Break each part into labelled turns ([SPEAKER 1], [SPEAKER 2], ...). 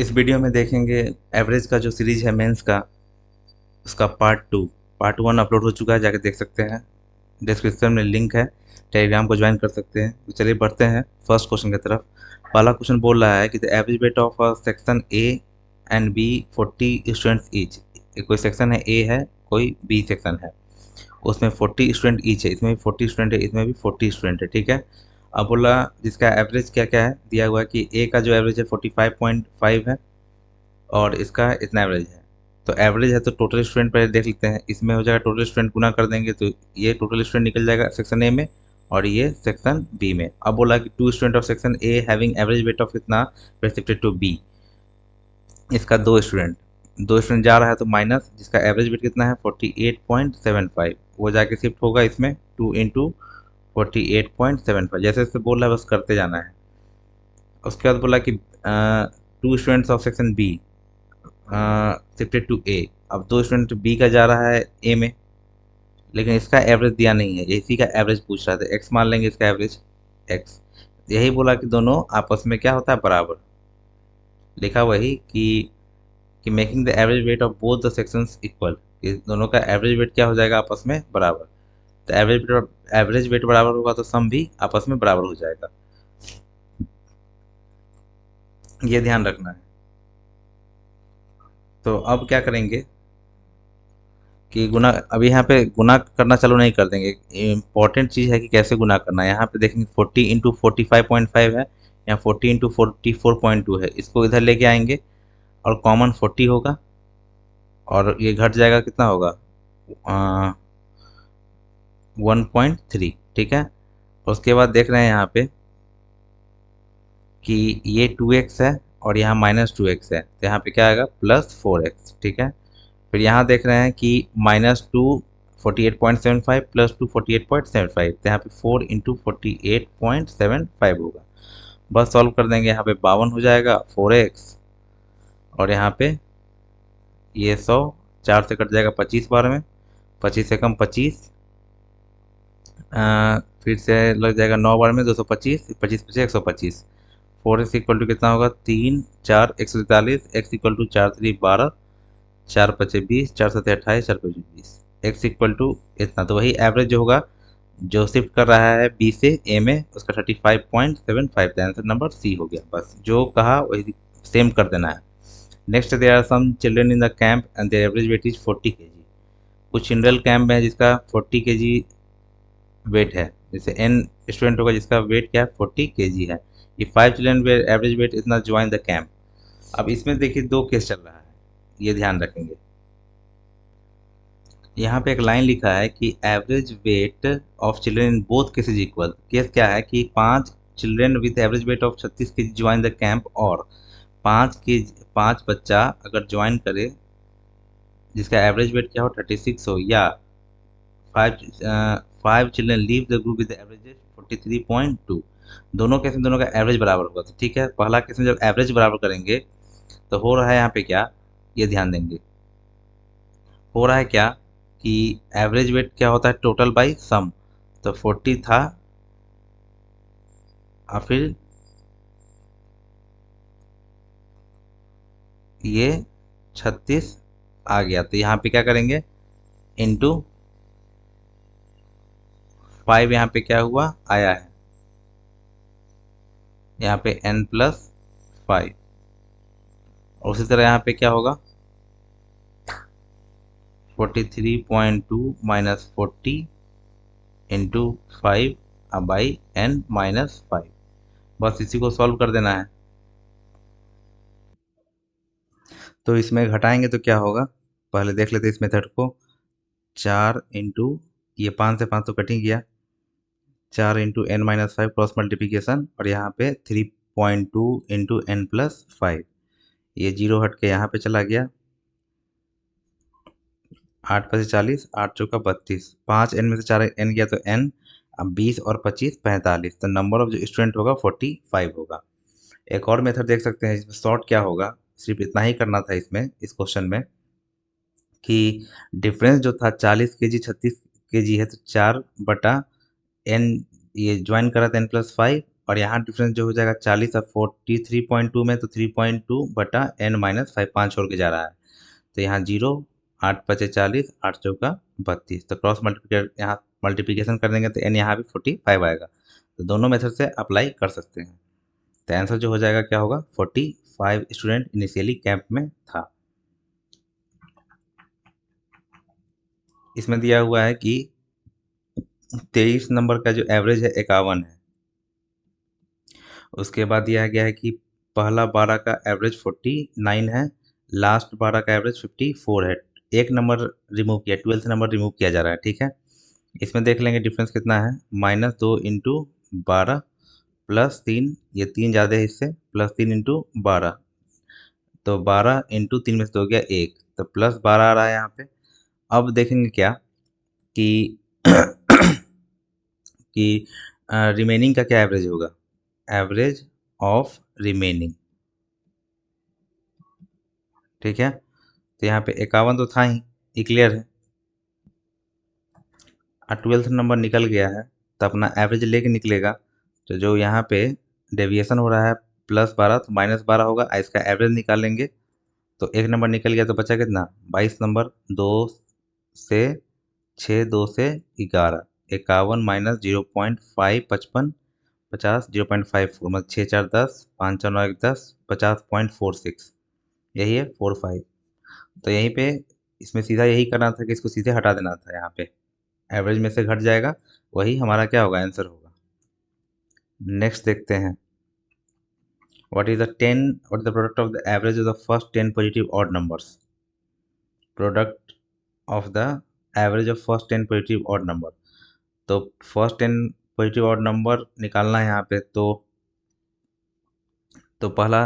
[SPEAKER 1] इस वीडियो में देखेंगे एवरेज का जो सीरीज है मेंस का, उसका पार्ट वन अपलोड हो चुका है, जाके देख सकते हैं। डिस्क्रिप्शन में लिंक है, टेलीग्राम को ज्वाइन कर सकते हैं। तो चलिए बढ़ते हैं फर्स्ट क्वेश्चन की तरफ। पहला क्वेश्चन बोल रहा है कि the average weight of section A and B 40 students each. कोई सेक्शन है, ए है, कोई बी सेक्शन है, उसमें 40 स्टूडेंट ईच है। इसमें भी 40 स्टूडेंट है, इसमें भी 40 स्टूडेंट है, ठीक है। अब बोला जिसका एवरेज क्या क्या है, दिया हुआ है कि ए का जो एवरेज है 45.5 है और इसका इतना एवरेज है। तो एवरेज है तो टोटल स्टूडेंट पहले देख लेते हैं। इसमें हो जाएगा टोटल स्टूडेंट गुना कर देंगे तो ये टोटल स्टूडेंट निकल जाएगा सेक्शन ए में और ये सेक्शन बी में। अब बोला कि 2 student of section A having average weight of इतना रेस्पेक्टेड टू बी। इसका 2 स्टूडेंट जा रहा है तो माइनस जिसका एवरेज वेट कितना है 48.75, वो जाके शिफ्ट होगा इसमें 2 इंटू 48.75। जैसे जैसे बोल रहा है बस करते जाना है। उसके बाद बोला कि 2 students of section B shifted to A. अब 2 स्टूडेंट बी का जा रहा है ए में, लेकिन इसका एवरेज दिया नहीं है, इसी का एवरेज पूछ रहा था। एक्स मान लेंगे इसका एवरेज एक्स। यही बोला कि दोनों आपस में क्या होता है, बराबर। लिखा वही कि making the average weight of both the sections equal, कि दोनों का एवरेज वेट क्या हो जाएगा, आपस में बराबर। तो एवरेज वेट बराबर होगा तो सम भी आपस में बराबर हो जाएगा, ये ध्यान रखना है। तो अब क्या करेंगे कि गुना, अभी यहाँ पे गुना करना चालू नहीं कर देंगे। इम्पॉर्टेंट चीज़ है कि कैसे गुना करना है। यहाँ पे देखेंगे 40 इंटू 45.5 है, यहाँ 40 इंटू 44.2 है। इसको इधर लेके आएंगे और कॉमन 40 होगा और ये घट जाएगा, कितना होगा 1.3, ठीक है। उसके बाद देख रहे हैं यहाँ पे कि ये 2x है और यहाँ -2x है, तो यहाँ पे क्या आएगा +4x, ठीक है। फिर यहाँ देख रहे हैं कि -2 48.75 +2 48.75, तो यहाँ पे 4 इंटू 48.75 होगा। बस सॉल्व कर देंगे, यहाँ पे 52 हो जाएगा 4x और यहाँ पे ये 100, 4 से कट जाएगा 25 बार में, 25 से कम 25, फिर से लग जाएगा 9 बार में 225, 25 पचे 125। 4x इक्वल टू कितना होगा 3 4 143, x इक्वल टू 4 3 12, 4 पचे 20, 4 सत्ते 28, 4 पचे 20, x इक्वल टू इतना। तो वही एवरेज जो होगा, जो शिफ्ट कर रहा है बी से ए में, उसका 35.75, आंसर नंबर सी हो गया। बस जो कहा वही सेम कर देना है। Next, there are some children in the camp and their average weight is 40 kg। कुछ चिल्ड्रन कैंप में है जिसका 40 kg वेट है। जैसे एन स्टूडेंट होगा जिसका वेट क्या है 40 kg है। ये 5 चिल्ड्रन एवरेज वेट इतना ज्वाइन द कैंप। अब इसमें देखिए 2 केस चल रहा है, ये ध्यान रखेंगे। यहाँ पे एक लाइन लिखा है कि average weight of children in both cases equal. Case क्या है कि 5 children with average weight of 36 kg join the camp, और 5 बच्चा अगर ज्वाइन करे जिसका एवरेज वेट क्या हो 36 हो, या 5 children leave the group with average 43.2। दोनों केस में दोनों का एवरेज बराबर होगा, तो ठीक है। पहला केस में जब एवरेज बराबर करेंगे तो हो रहा है यहाँ पे क्या, ये ध्यान देंगे। हो रहा है क्या कि एवरेज वेट क्या होता है टोटल बाई सम। तो 40 था और फिर ये 36 आ गया, तो यहाँ पे क्या करेंगे इंटू 5, यहाँ पे क्या हुआ आया है, यहाँ पे n+5। और उसी तरह यहाँ पे क्या होगा 43.2 -40 इंटू 5 बाई n-5। बस इसी को सॉल्व कर देना है। तो इसमें घटाएंगे तो क्या होगा, पहले देख लेते इस मेथड को। 4 इंटू ये 5 से 5 तो कट ही गया, 4 इंटू n-5 क्रॉस मल्टीप्लीकेशन, और यहाँ पे 3.2 इंटू n+5। ये जीरो हट के यहाँ पे चला गया, 8 पचे 40, 8 चौका 32, 5 n में से 4 n गया तो n, अब 20 और 25 45, तो नंबर ऑफ जो स्टूडेंट होगा 45 होगा। एक और मेथड देख सकते हैं, इसमें शॉर्ट क्या होगा, सिर्फ इतना ही करना था इसमें, इस क्वेश्चन में, कि डिफरेंस जो था 40 kg 36 kg है, तो 4 बटा n, ये ज्वाइन करा था n+5, और यहाँ डिफरेंस जो हो जाएगा 40 और 43.2 में, तो 3.2 बटा n माइनस 5, 5 छोड़ के जा रहा है, तो यहाँ 0, 8 पचे 40, 8 चौका 32, तो क्रॉस मल्टीप्लिकेशन यहाँ मल्टीप्लिकेशन कर देंगे तो n यहाँ भी 45 आएगा। तो दोनों मेथड से अप्लाई कर सकते हैं। तो आंसर जो हो जाएगा क्या होगा, 45 स्टूडेंट इनिशियली कैंप में था। इसमें दिया हुआ है कि 23 नंबर का जो एवरेज है 51 है। उसके बाद दिया गया है कि पहला 12 का एवरेज 49 है, लास्ट 12 का एवरेज 54 है। एक नंबर रिमूव किया, 12th नंबर रिमूव किया जा रहा है, ठीक है। इसमें देख लेंगे डिफरेंस कितना है, -2 इंटू 12 प्लस 3, ये 3 ज़्यादा है इससे, प्लस 3 इंटू 12, तो 12 इंटू 3 में से हो गया 1, तो प्लस 12 आ रहा है यहाँ पे। अब देखेंगे क्या कि कि रिमेनिंग का क्या एवरेज होगा, एवरेज ऑफ रिमेनिंग, ठीक है। तो यहाँ पे 51 तो था ही, ये क्लियर है। और 12th नंबर निकल गया है, तो अपना एवरेज लेके निकलेगा, तो जो यहाँ पे डेविएशन हो रहा है +12 तो -12 होगा, इसका एवरेज निकालेंगे, तो एक नंबर निकल गया, तो बचा कितना, 22 नंबर, 2 से 6, 2 से 11, 51 माइनस 0.5 55 50 0.54, मतलब 6 4 10 5 4 9 1 10 50.46, यही है 45। तो यहीं पे इसमें सीधा यही करना था कि इसको सीधे हटा देना था, यहाँ पे एवरेज में से घट जाएगा, वही हमारा क्या होगा, आंसर होगा। नेक्स्ट देखते हैं, what is the product of the average of the first 10 positive odd numbers, product of the average of first 10 positive odd number. तो फर्स्ट 10 पॉजिटिव ऑड नंबर निकालना है यहाँ पे, तो पहला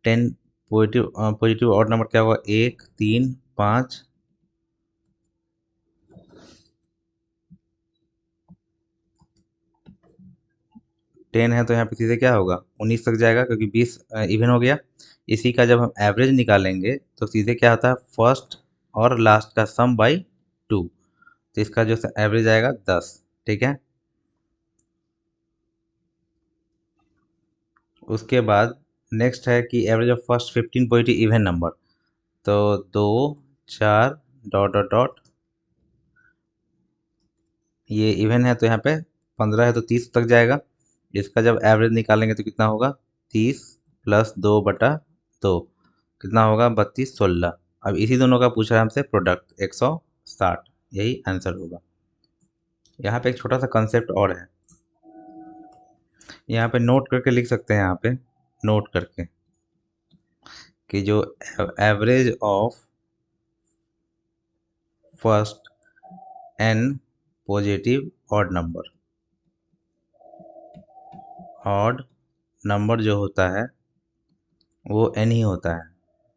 [SPEAKER 1] 10 पॉजिटिव ऑड नंबर क्या होगा, 1 3 5 10 है, तो यहाँ पे सीधे क्या होगा, 19 तक जाएगा, क्योंकि 20 इवन हो गया। इसी का जब हम एवरेज निकालेंगे तो सीधे क्या होता है, फर्स्ट और लास्ट का सम बाई 2, तो इसका जो एवरेज आएगा 10, ठीक है। उसके बाद नेक्स्ट है कि average of first 15 positive even number, तो 2 4 डॉट डॉट डॉट, ये इवन है तो यहाँ पे 15 है तो 30 तक जाएगा। इसका जब एवरेज निकालेंगे तो कितना होगा, 30 प्लस 2 बटा 2, कितना होगा, 32 16। अब इसी दोनों का पूछा है हमसे प्रोडक्ट, 160, यही आंसर होगा। यहाँ पे एक छोटा सा कंसेप्ट और है, यहाँ पे नोट करके लिख सकते हैं, यहाँ पे नोट करके कि जो average of first n positive odd number जो होता है वो n ही होता है,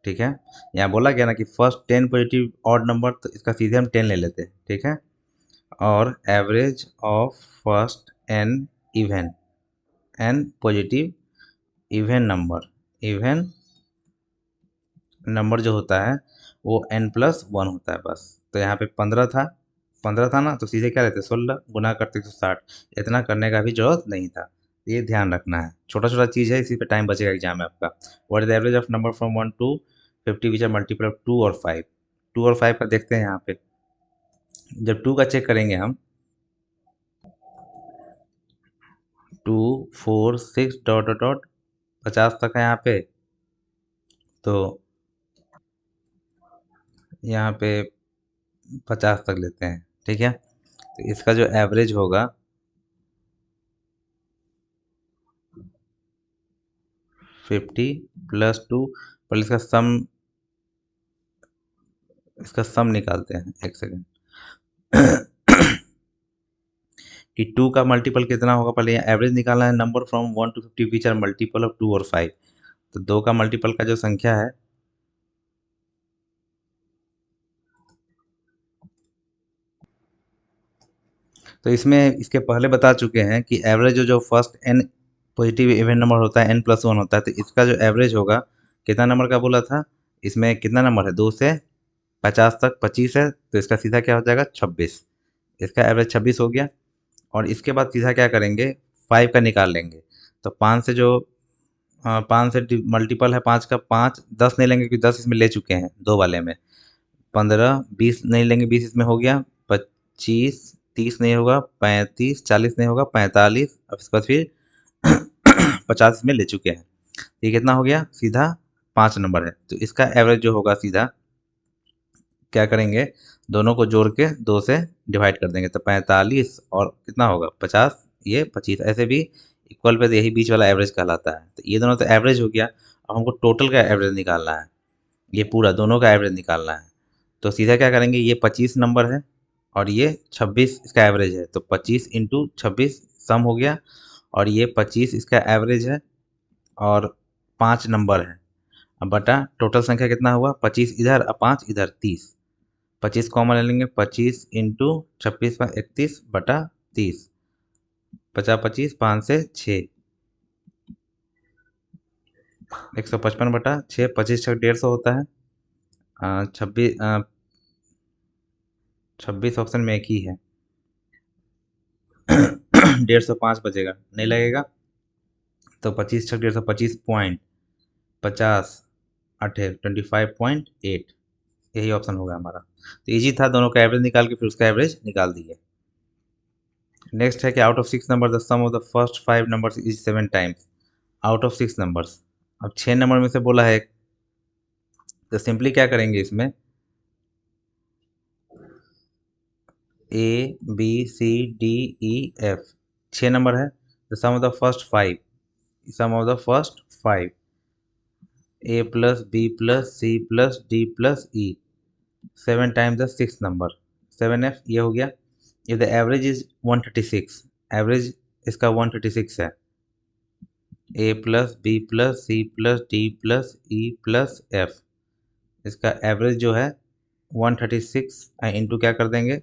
[SPEAKER 1] ठीक है। यहाँ बोला गया ना कि फर्स्ट 10 पॉजिटिव ऑड नंबर, तो इसका सीधे हम 10 ले लेते हैं, ठीक है। और average of first n positive even number जो होता है वो n+1 होता है बस। तो यहाँ पे 15 था ना, तो सीधे क्या लेते, 16 गुना करते 160, इतना करने का भी जरूरत नहीं था, ये ध्यान रखना है। छोटा छोटा चीज़ है, इसी पे टाइम बचेगा एग्जाम में आपका। What is the average of number from 1 to 50 which are multiple of 2 और 5। 2 और 5 का देखते हैं यहाँ पे, जब 2 का चेक करेंगे हम, 2 4 6 डॉट डॉट डॉट 50 तक है यहाँ पे, तो यहाँ पे 50 तक लेते हैं, ठीक है। तो इसका जो एवरेज होगा 50 प्लस 2, पर इसका सम निकालते हैं, एक सेकेंड कि 2 का मल्टीपल कितना होगा, पहले यहाँ एवरेज निकालना है, number from 1 to 50 which are multiple of 2 और 5। तो 2 का मल्टीपल का जो संख्या है, तो इसमें इसके पहले बता चुके हैं कि एवरेज जो first n positive even number होता है n+1 होता है, तो इसका जो एवरेज होगा, कितना नंबर का बोला था, इसमें कितना नंबर है, 2 से 50 तक 25 है, तो इसका सीधा क्या हो जाएगा, 26, इसका एवरेज 26 हो गया। और इसके बाद सीधा क्या करेंगे, 5 का निकाल लेंगे, तो 5 से जो 5 से मल्टीपल है 5 का, 5 10 नहीं लेंगे क्योंकि 10 इसमें ले चुके हैं दो वाले में। 15 20 नहीं लेंगे, 20 इसमें हो गया। 25 30 नहीं होगा, 35 40 नहीं होगा, 45, अब इसके बाद फिर 50 इसमें ले चुके हैं। ये कितना हो गया? सीधा 5 नंबर है। तो इसका एवरेज जो होगा सीधा क्या करेंगे, दोनों को जोड़ के 2 से डिवाइड कर देंगे। तो 45 और कितना होगा 50, ये 25, ऐसे भी इक्वल पे, तो यही बीच वाला एवरेज कहलाता है। तो ये दोनों तो एवरेज हो गया। अब हमको टोटल का एवरेज निकालना है, ये पूरा दोनों का एवरेज निकालना है। तो सीधा क्या करेंगे, ये 25 नंबर है और ये 26 इसका एवरेज है, तो 25 इंटू 26 सम हो गया, और ये 25 इसका एवरेज है और 5 नंबर है। अब बटा टोटल संख्या कितना हुआ, 25 इधर और 5 इधर, 30। 25 कॉमन ले लेंगे, 25 इंटू 26 का 31 बटा 30, 50 25 5 से 6, 155 बटा 6, 25 छः 150 होता है। 26 ऑप्शन में एक ही है। 150 बचेगा, नहीं लगेगा। तो 25 छः 150, 25 50 8 25.8, यही ऑप्शन होगा हमारा। तो इजी था, दोनों का एवरेज निकाल के फिर उसका एवरेज निकाल दिए। नेक्स्ट है कि out of 6 number the sum of the first 5 numbers is 7 times. Out of 6 numbers, अब 6 नंबर में से बोला है, तो सिंपली क्या करेंगे इसमें, A B C D E F 6 number है, the sum of the first 5, sum of the first 5, A plus B plus C plus D plus E 7 times the 6 number, 7f ये हो गया। if the average is 136, average इसका 136 है, a plus B plus C plus D plus E plus F, इसका average जो है 136 into क्या कर देंगे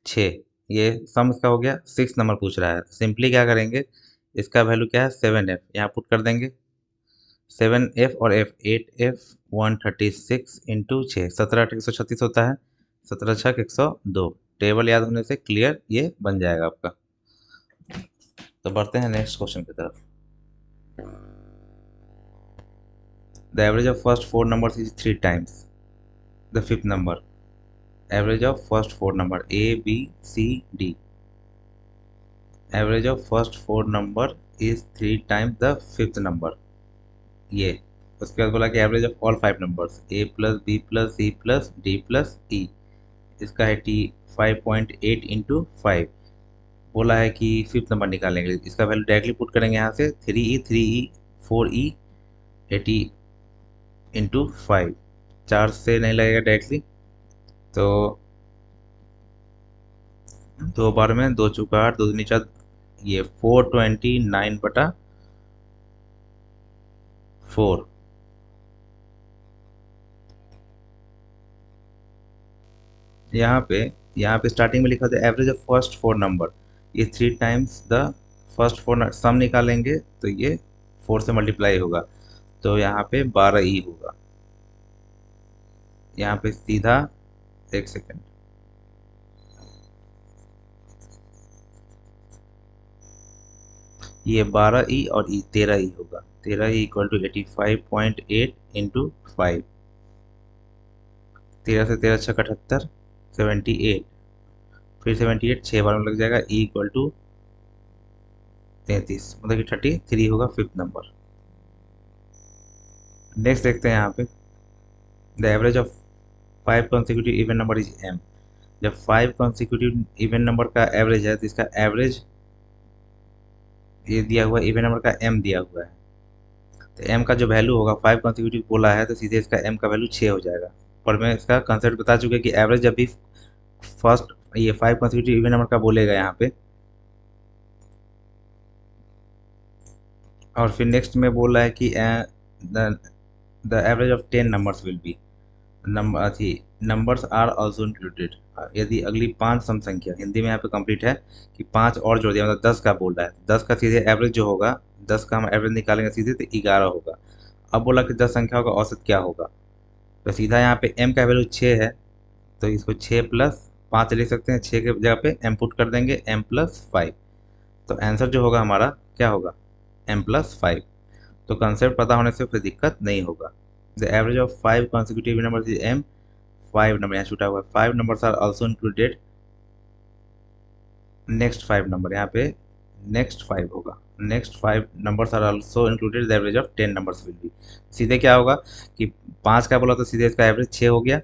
[SPEAKER 1] 6, ये सम इसका हो गया। 6 नंबर पूछ रहा है, सिंपली क्या करेंगे, इसका वैल्यू क्या है 7f, यहाँ पुट कर देंगे। 7f और f 8f 136 इंटू 6, 17 136 होता है, 17 छक 102। टेबल याद होने से क्लियर ये बन जाएगा आपका। तो बढ़ते हैं नेक्स्ट क्वेश्चन की तरफ। The average of first 4 numbers is 3 times the fifth number. Average of first 4 number A B C D, average of first 4 number is 3 times the fifth number. ये उसके बाद बोला कि average of all 5 numbers A plus B plus C plus D plus E, इसका है T 5.8 into 5। बोला है कि फिफ्थ नंबर निकालने के लिए इसका वैल्यू डायरेक्टली पुट करेंगे यहाँ से 3e 4e 80 इंटू 5, 4 से नहीं लगेगा डायरेक्टली, तो 2 बार में 2 चौका 8 2 दूनी 4, ये 429 बटा 4। यहाँ पे स्टार्टिंग में लिखा था एवरेज ऑफ फर्स्ट 4 नंबर, ये 3 टाइम्स द फर्स्ट 4 सम निकालेंगे तो ये 4 से मल्टीप्लाई होगा, तो यहाँ पे 12e होगा। यहाँ पे सीधा एक सेकेंड, ये 12e और e 13e होगा, 13e इक्वल टू 85.8 इंटू 5, 13 से 13 छः 78, 78, फिर 78 6 बार में लग जाएगा, e इक्वल टू 33, मतलब कि 33 होगा फिफ्थ नंबर। नेक्स्ट देखते हैं यहाँ पे, the average of 5 consecutive even number is m। जब 5 कॉन्सिक्यूटिव इवन नंबर का एवरेज है तो इसका एवरेज ये दिया हुआ इवन नंबर का m दिया हुआ है, तो m का जो वैल्यू होगा 5 कॉन्सिक्यूटिव बोला है तो सीधे इसका m का वैल्यू 6 हो जाएगा। पर मैं इसका कंसेप्ट बता चुके कि एवरेज जब भी फर्स्ट ये 5 कॉन्सिक्यूटिव इवन नंबर का बोलेगा यहाँ पे, और फिर नेक्स्ट में बोल रहा है कि the average of 10 numbers will be numbers are also included. यदि अगली 5 सम संख्या, हिंदी में यहाँ पे कंप्लीट है कि 5 और जोड़ दिया, मतलब 10 का बोल रहा है, 10 का सीधे एवरेज जो होगा, 10 का हम एवरेज निकालेंगे सीधे तो 11 होगा। अब बोला कि 10 संख्याओं का औसत क्या होगा, तो सीधा यहाँ पे m का वैल्यू 6 है, तो इसको 6 प्लस 5 लिख सकते हैं, 6 के जगह पे m पुट कर देंगे, m प्लस 5, तो आंसर जो होगा हमारा क्या होगा m+5। तो कंसेप्ट पता होने से फिर दिक्कत नहीं होगा। The average of 5 consecutive numbers is m। 5 number यहाँ छूटा हुआ है। 5 numbers are also included next 5 number, यहाँ पे नेक्स्ट 5 होगा। Next 5 numbers are also included the average of 10 numbers will be. सीधे क्या होगा कि 5 का बोला तो सीधे इसका एवरेज 6 हो गया।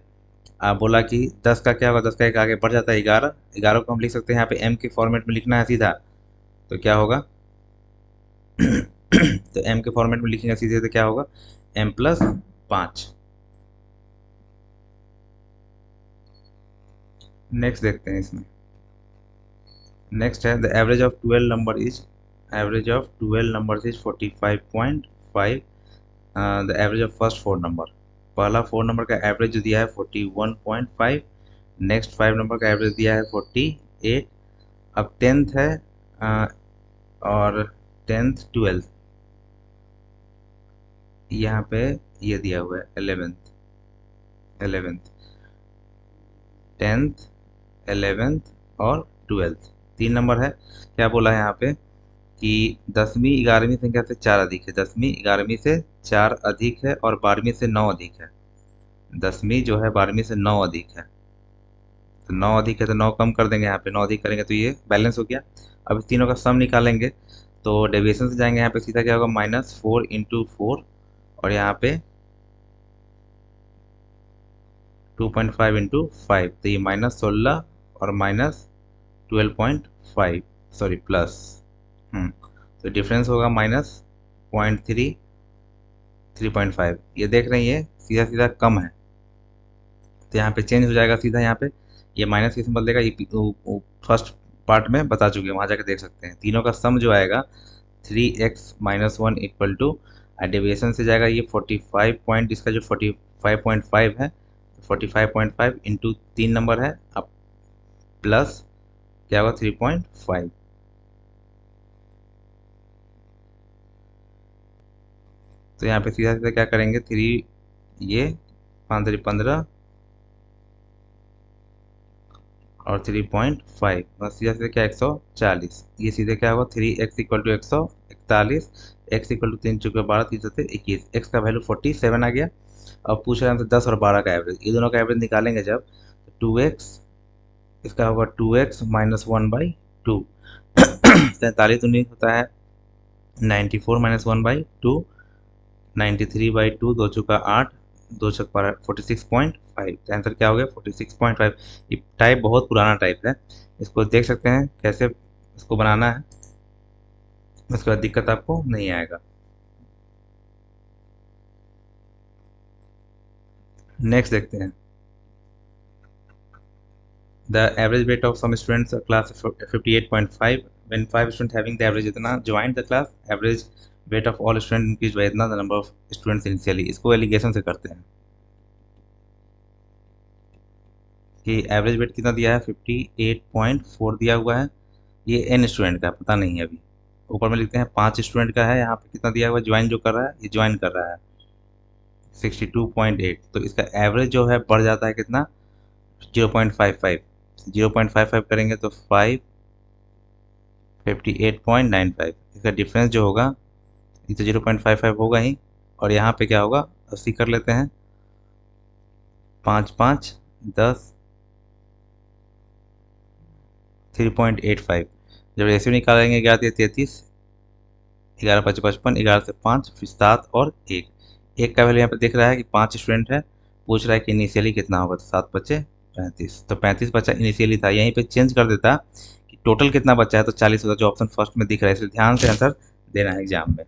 [SPEAKER 1] आप बोला कि 10 का क्या होगा, 10 का एक आगे बढ़ जाता है 11। 11 को हम लिख सकते हैं यहाँ पे m के फॉर्मेट में लिखना है सीधा, तो क्या होगा तो m के फॉर्मेट में लिखेंगे सीधे तो क्या होगा m+5। नेक्स्ट देखते हैं इसमें। नेक्स्ट है the average of 12 number is 45.5। The average of first 4 number, पहला 4 नंबर का एवरेज जो दिया है 41.5। नेक्स्ट 5 नंबर का एवरेज दिया है 48। अब 10th है और 10th 12th, यहाँ पे ये दिया हुआ है 11th 10th 11th और 12th, 3 नंबर है। क्या बोला है यहाँ पे कि 10वीं 11वीं संख्या से 4 अधिक है। 10वीं 11वीं से 4 अधिक है और 12वीं से 9 अधिक है। 10वीं जो है 12वीं से 9 अधिक है, तो 9 अधिक है तो 9 कम कर देंगे, यहाँ पे 9 अधिक करेंगे तो ये बैलेंस हो गया। अब इस तीनों का सम निकालेंगे तो डेविएशन से जाएंगे, यहाँ पे सीधा क्या होगा -4 × 4 और यहाँ पे 2.5 × 5, तो ये -16 और -12.5 सॉरी प्लस, तो डिफरेंस होगा -0.3 3.5। ये देख रहे हैं ये सीधा सीधा कम है, तो यहाँ पे चेंज हो जाएगा सीधा। यहाँ पे ये माइनस किस में बदलेगा, ये फर्स्ट पार्ट में बता चुके हैं, वहाँ जाके देख सकते हैं। तीनों का सम जो आएगा 3x - 1 = डेविएशन से जाएगा ये 45 पॉइंट, इसका जो 45.5 है 45.5 इंटू 3 नंबर है, अब प्लस क्या होगा 3.5। तो यहाँ पे सीधा सीधा क्या करेंगे 3 ये 5 3 15 और 3.5 बस सीधा सीधा क्या 140। ये सीधे क्या होगा 3x = 141, x = 3 चुके 12 3 7 21, x का वैल्यू 47 आ गया। अब पूछ रहे हैं हमसे 10 और 12 का एवरेज, ये दोनों का एवरेज निकालेंगे जब तो 2x, इसका होगा 2x - 1/2 43 19 होता है 94 - 1/2 93/2, 2 चुका 8 2 छक 46.5। तो आंसर क्या हो गया 46.5। ये टाइप बहुत पुराना टाइप है, इसको देख सकते हैं कैसे इसको बनाना है, उसके बाद दिक्कत आपको नहीं आएगा। नेक्स्ट देखते हैं the average weight of some students class 58.5 when 5 students having the average इतना joined the class, average weight of all students increased by इतना, the number of students initially। इसको एलिगेशन से करते हैं कि एवरेज वेट कितना दिया है 58.4 दिया हुआ है, ये n स्टूडेंट का पता नहीं है अभी। ऊपर में लिखते हैं 5 स्टूडेंट का है, यहाँ पे कितना दिया हुआ है ज्वाइन जो कर रहा है, ये ज्वाइन कर रहा है 62.8, तो इसका एवरेज जो है बढ़ जाता है कितना 0.55। 0.55 करेंगे तो 5 58.95, इसका डिफरेंस जो होगा ये तो 0.55 होगा ही, और यहाँ पे क्या होगा 80 कर लेते हैं 5 5 10 3.85। जब रेशियो निकालेंगे 11 से 33, 11 5 55, 11 से 5 फिर 7 और 1। एक का वैल्यू यहाँ पे दिख रहा है कि 5 स्टूडेंट है, पूछ रहा है कि इनिशियली कितना होगा, तो 7 बचे 35, तो 35 बचा इनिशियली था, यहीं पे चेंज कर देता कि टोटल कितना बचा है तो 40 होता, जो ऑप्शन फर्स्ट में दिख रहा है। इसलिए ध्यान से आंसर देना है एग्जाम में।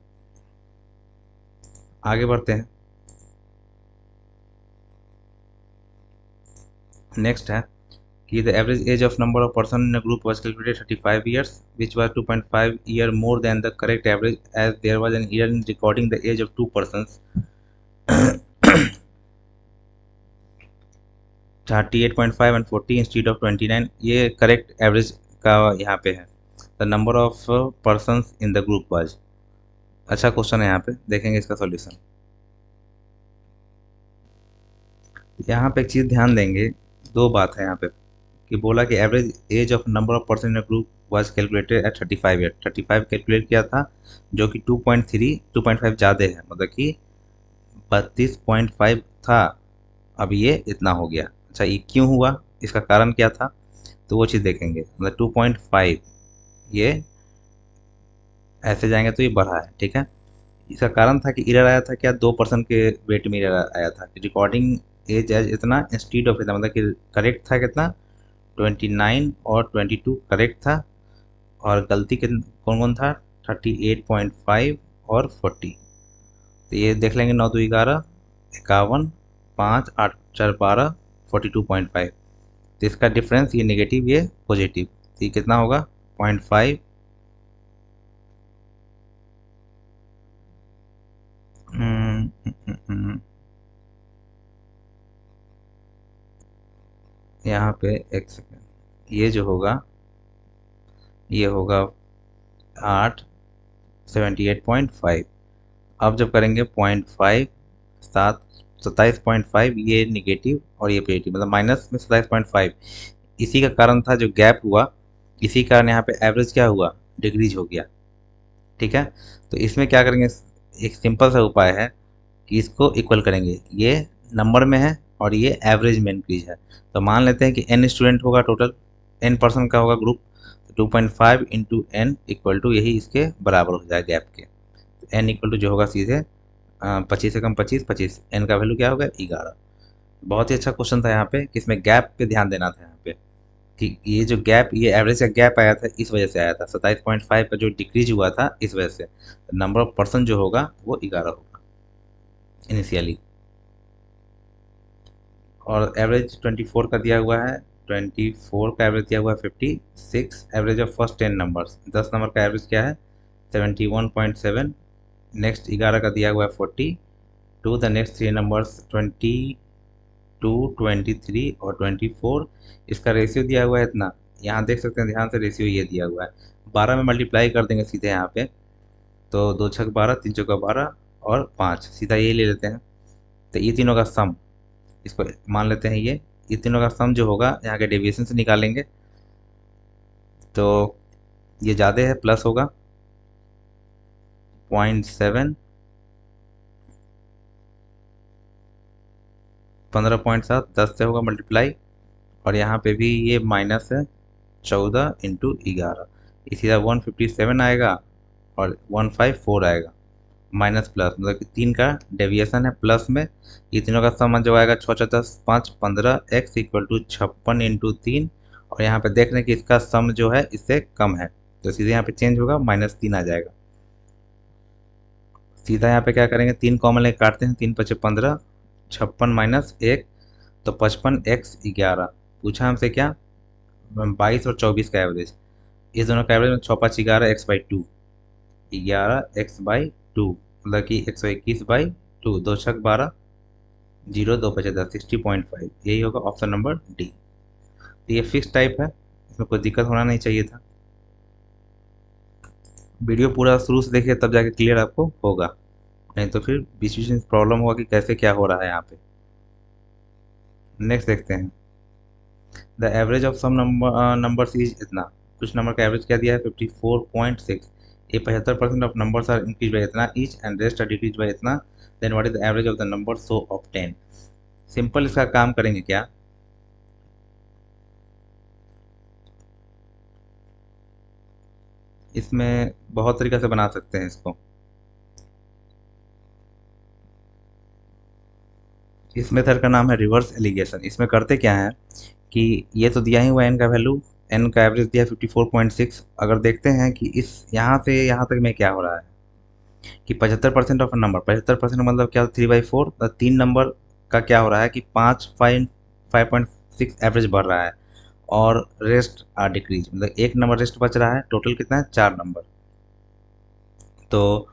[SPEAKER 1] आगे बढ़ते हैं। नेक्स्ट है कि the average age of number of person in a group was calculated 35 years, which was 2.5 year more than the correct average, as there was an error in recording the age of 2 persons। 38.5 and 40 instead of 29, ये correct average का यहाँ पे है। The number of persons in the group was. अच्छा question है, यहाँ पे देखेंगे इसका सॉल्यूशन। यहाँ पे एक चीज़ ध्यान देंगे, दो बात है यहाँ पे कि बोला कि average age of number of person in a group was calculated at 35 year, 35 calculate किया था, जो कि 2.5 ज़्यादा है, मतलब कि 32.5 था, अब ये इतना हो गया। अच्छा, ये क्यों हुआ, इसका कारण क्या था, तो वो चीज़ देखेंगे। मतलब 2.5 ये ऐसे जाएंगे तो ये बढ़ा है, ठीक है। इसका कारण था कि एरर आया था क्या, 2% के वेट में एरर आया था, रिकॉर्डिंग एज एज इतना इंस्टीड ऑफ इतना, मतलब कि करेक्ट था कितना 29 और 22 करेक्ट था, और गलती कौन कौन था 38.5 और 40। तो ये देख लेंगे, 9 2 11 51, 5 8 4 12, 42.5। तो इसका डिफरेंस ये नेगेटिव ये पॉजिटिव, तो ये कितना होगा 0.5। यहाँ पे एक सेकेंड, ये जो होगा ये होगा 8 78.5। अब जब करेंगे 0.5 7 27.5, ये निगेटिव और ये पॉजिटिव, मतलब माइनस में 27.5। इसी का कारण था जो गैप हुआ, इसी कारण यहाँ पे एवरेज क्या हुआ, डिक्रीज हो गया, ठीक है। तो इसमें क्या करेंगे, एक सिंपल सा उपाय है कि इसको इक्वल करेंगे, ये नंबर में है और ये एवरेज में इंक्रीज है। तो मान लेते हैं कि n स्टूडेंट होगा, टोटल n पर्सन का होगा ग्रुप, तो 2.5 इंटू एन इक्वल टू यही इसके बराबर हो जाए गैप के। तो n इक्वल टू जो होगा सीधे 25 से कम 25 25, n का वैल्यू क्या होगा 11। बहुत ही अच्छा क्वेश्चन था यहाँ पे कि इसमें गैप पे ध्यान देना था यहाँ पे, कि ये जो गैप, ये एवरेज का गैप आया था, इस वजह से आया था 27.5 का जो डिक्रीज हुआ था, इस वजह से नंबर ऑफ पर्सन जो होगा वो 11 होगा इनिशियली। और एवरेज 24 का दिया हुआ है, 24 का एवरेज दिया हुआ है 56। Average of first 10 numbers, 10 number का एवरेज क्या है 71.7। नेक्स्ट 11 का दिया हुआ है 40 टू द नेक्स्ट 3 नंबर्स 22 23 और 24। इसका रेशियो दिया हुआ है इतना, यहाँ देख सकते हैं ध्यान से, रेशियो ये दिया हुआ है 12 में मल्टीप्लाई कर देंगे सीधे यहाँ पे, तो 2 छक 12 3 चौका 12 और 5, सीधा ये ले लेते हैं। तो ये तीनों का सम, इसको मान लेते हैं, ये तीनों का सम जो होगा यहाँ के डेविएशन से निकालेंगे, तो ये ज़्यादा है, प्लस होगा 0.7, 15.7, 10 से होगा मल्टीप्लाई, और यहाँ पे भी ये माइनस है 14 इंटू 11, इसी तरह 157 आएगा और 154 आएगा, माइनस प्लस, मतलब कि 3 का डेविएशन है प्लस में। ये तीनों का सम जो आएगा 6 6 10 5 15, x इक्वल टू 56 इंटू 3, और यहाँ पे देख रहे हैं कि इसका सम जो है इससे कम है, तो सीधे यहाँ पे चेंज होगा, -3 आ जाएगा। सीधा यहाँ पे क्या करेंगे, 3 कॉमन लेके काटते हैं, 3 5 15, 56 माइनस 1, तो 55 x 11। पूछा हमसे क्या, 22 और 24 का एवरेज, इस दोनों का एवरेज में 6 5 11 x/2, 11 x/2, मतलब कि 121/2, 2 छक 12, 0 2 5 10, 60.5, यही होगा ऑप्शन नंबर डी। तो ये फिक्स टाइप है, इसमें कोई दिक्कत होना नहीं चाहिए था। वीडियो पूरा शुरू से देखिए तब जाके क्लियर आपको होगा, नहीं तो फिर बीच बीच में प्रॉब्लम होगा कि कैसे क्या हो रहा है यहाँ पे। नेक्स्ट देखते हैं, the average of some numbers is इतना, कुछ नंबर का एवरेज क्या दिया है 54.6। ये 75% of numbers are increase by इतना each and rest are decrease by इतना, then what is the average of the number so obtain. Simple इसका काम करेंगे क्या, इसमें बहुत तरीका से बना सकते हैं इसको। इस मेथड का नाम है रिवर्स एलिगेशन। इसमें करते क्या है कि ये तो दिया ही हुआ है n का वैल्यू, n का एवरेज दिया 54.6। अगर देखते हैं कि इस यहाँ से यहाँ तक में क्या हो रहा है कि 75% ऑफ नंबर, 75% मतलब क्या, 3/4, तो 3 नंबर का क्या हो रहा है कि 5.6 एवरेज बढ़ रहा है, और रेस्ट आर डिक्रीज, मतलब एक नंबर रेस्ट बच रहा है, टोटल कितना है 4 नंबर, तो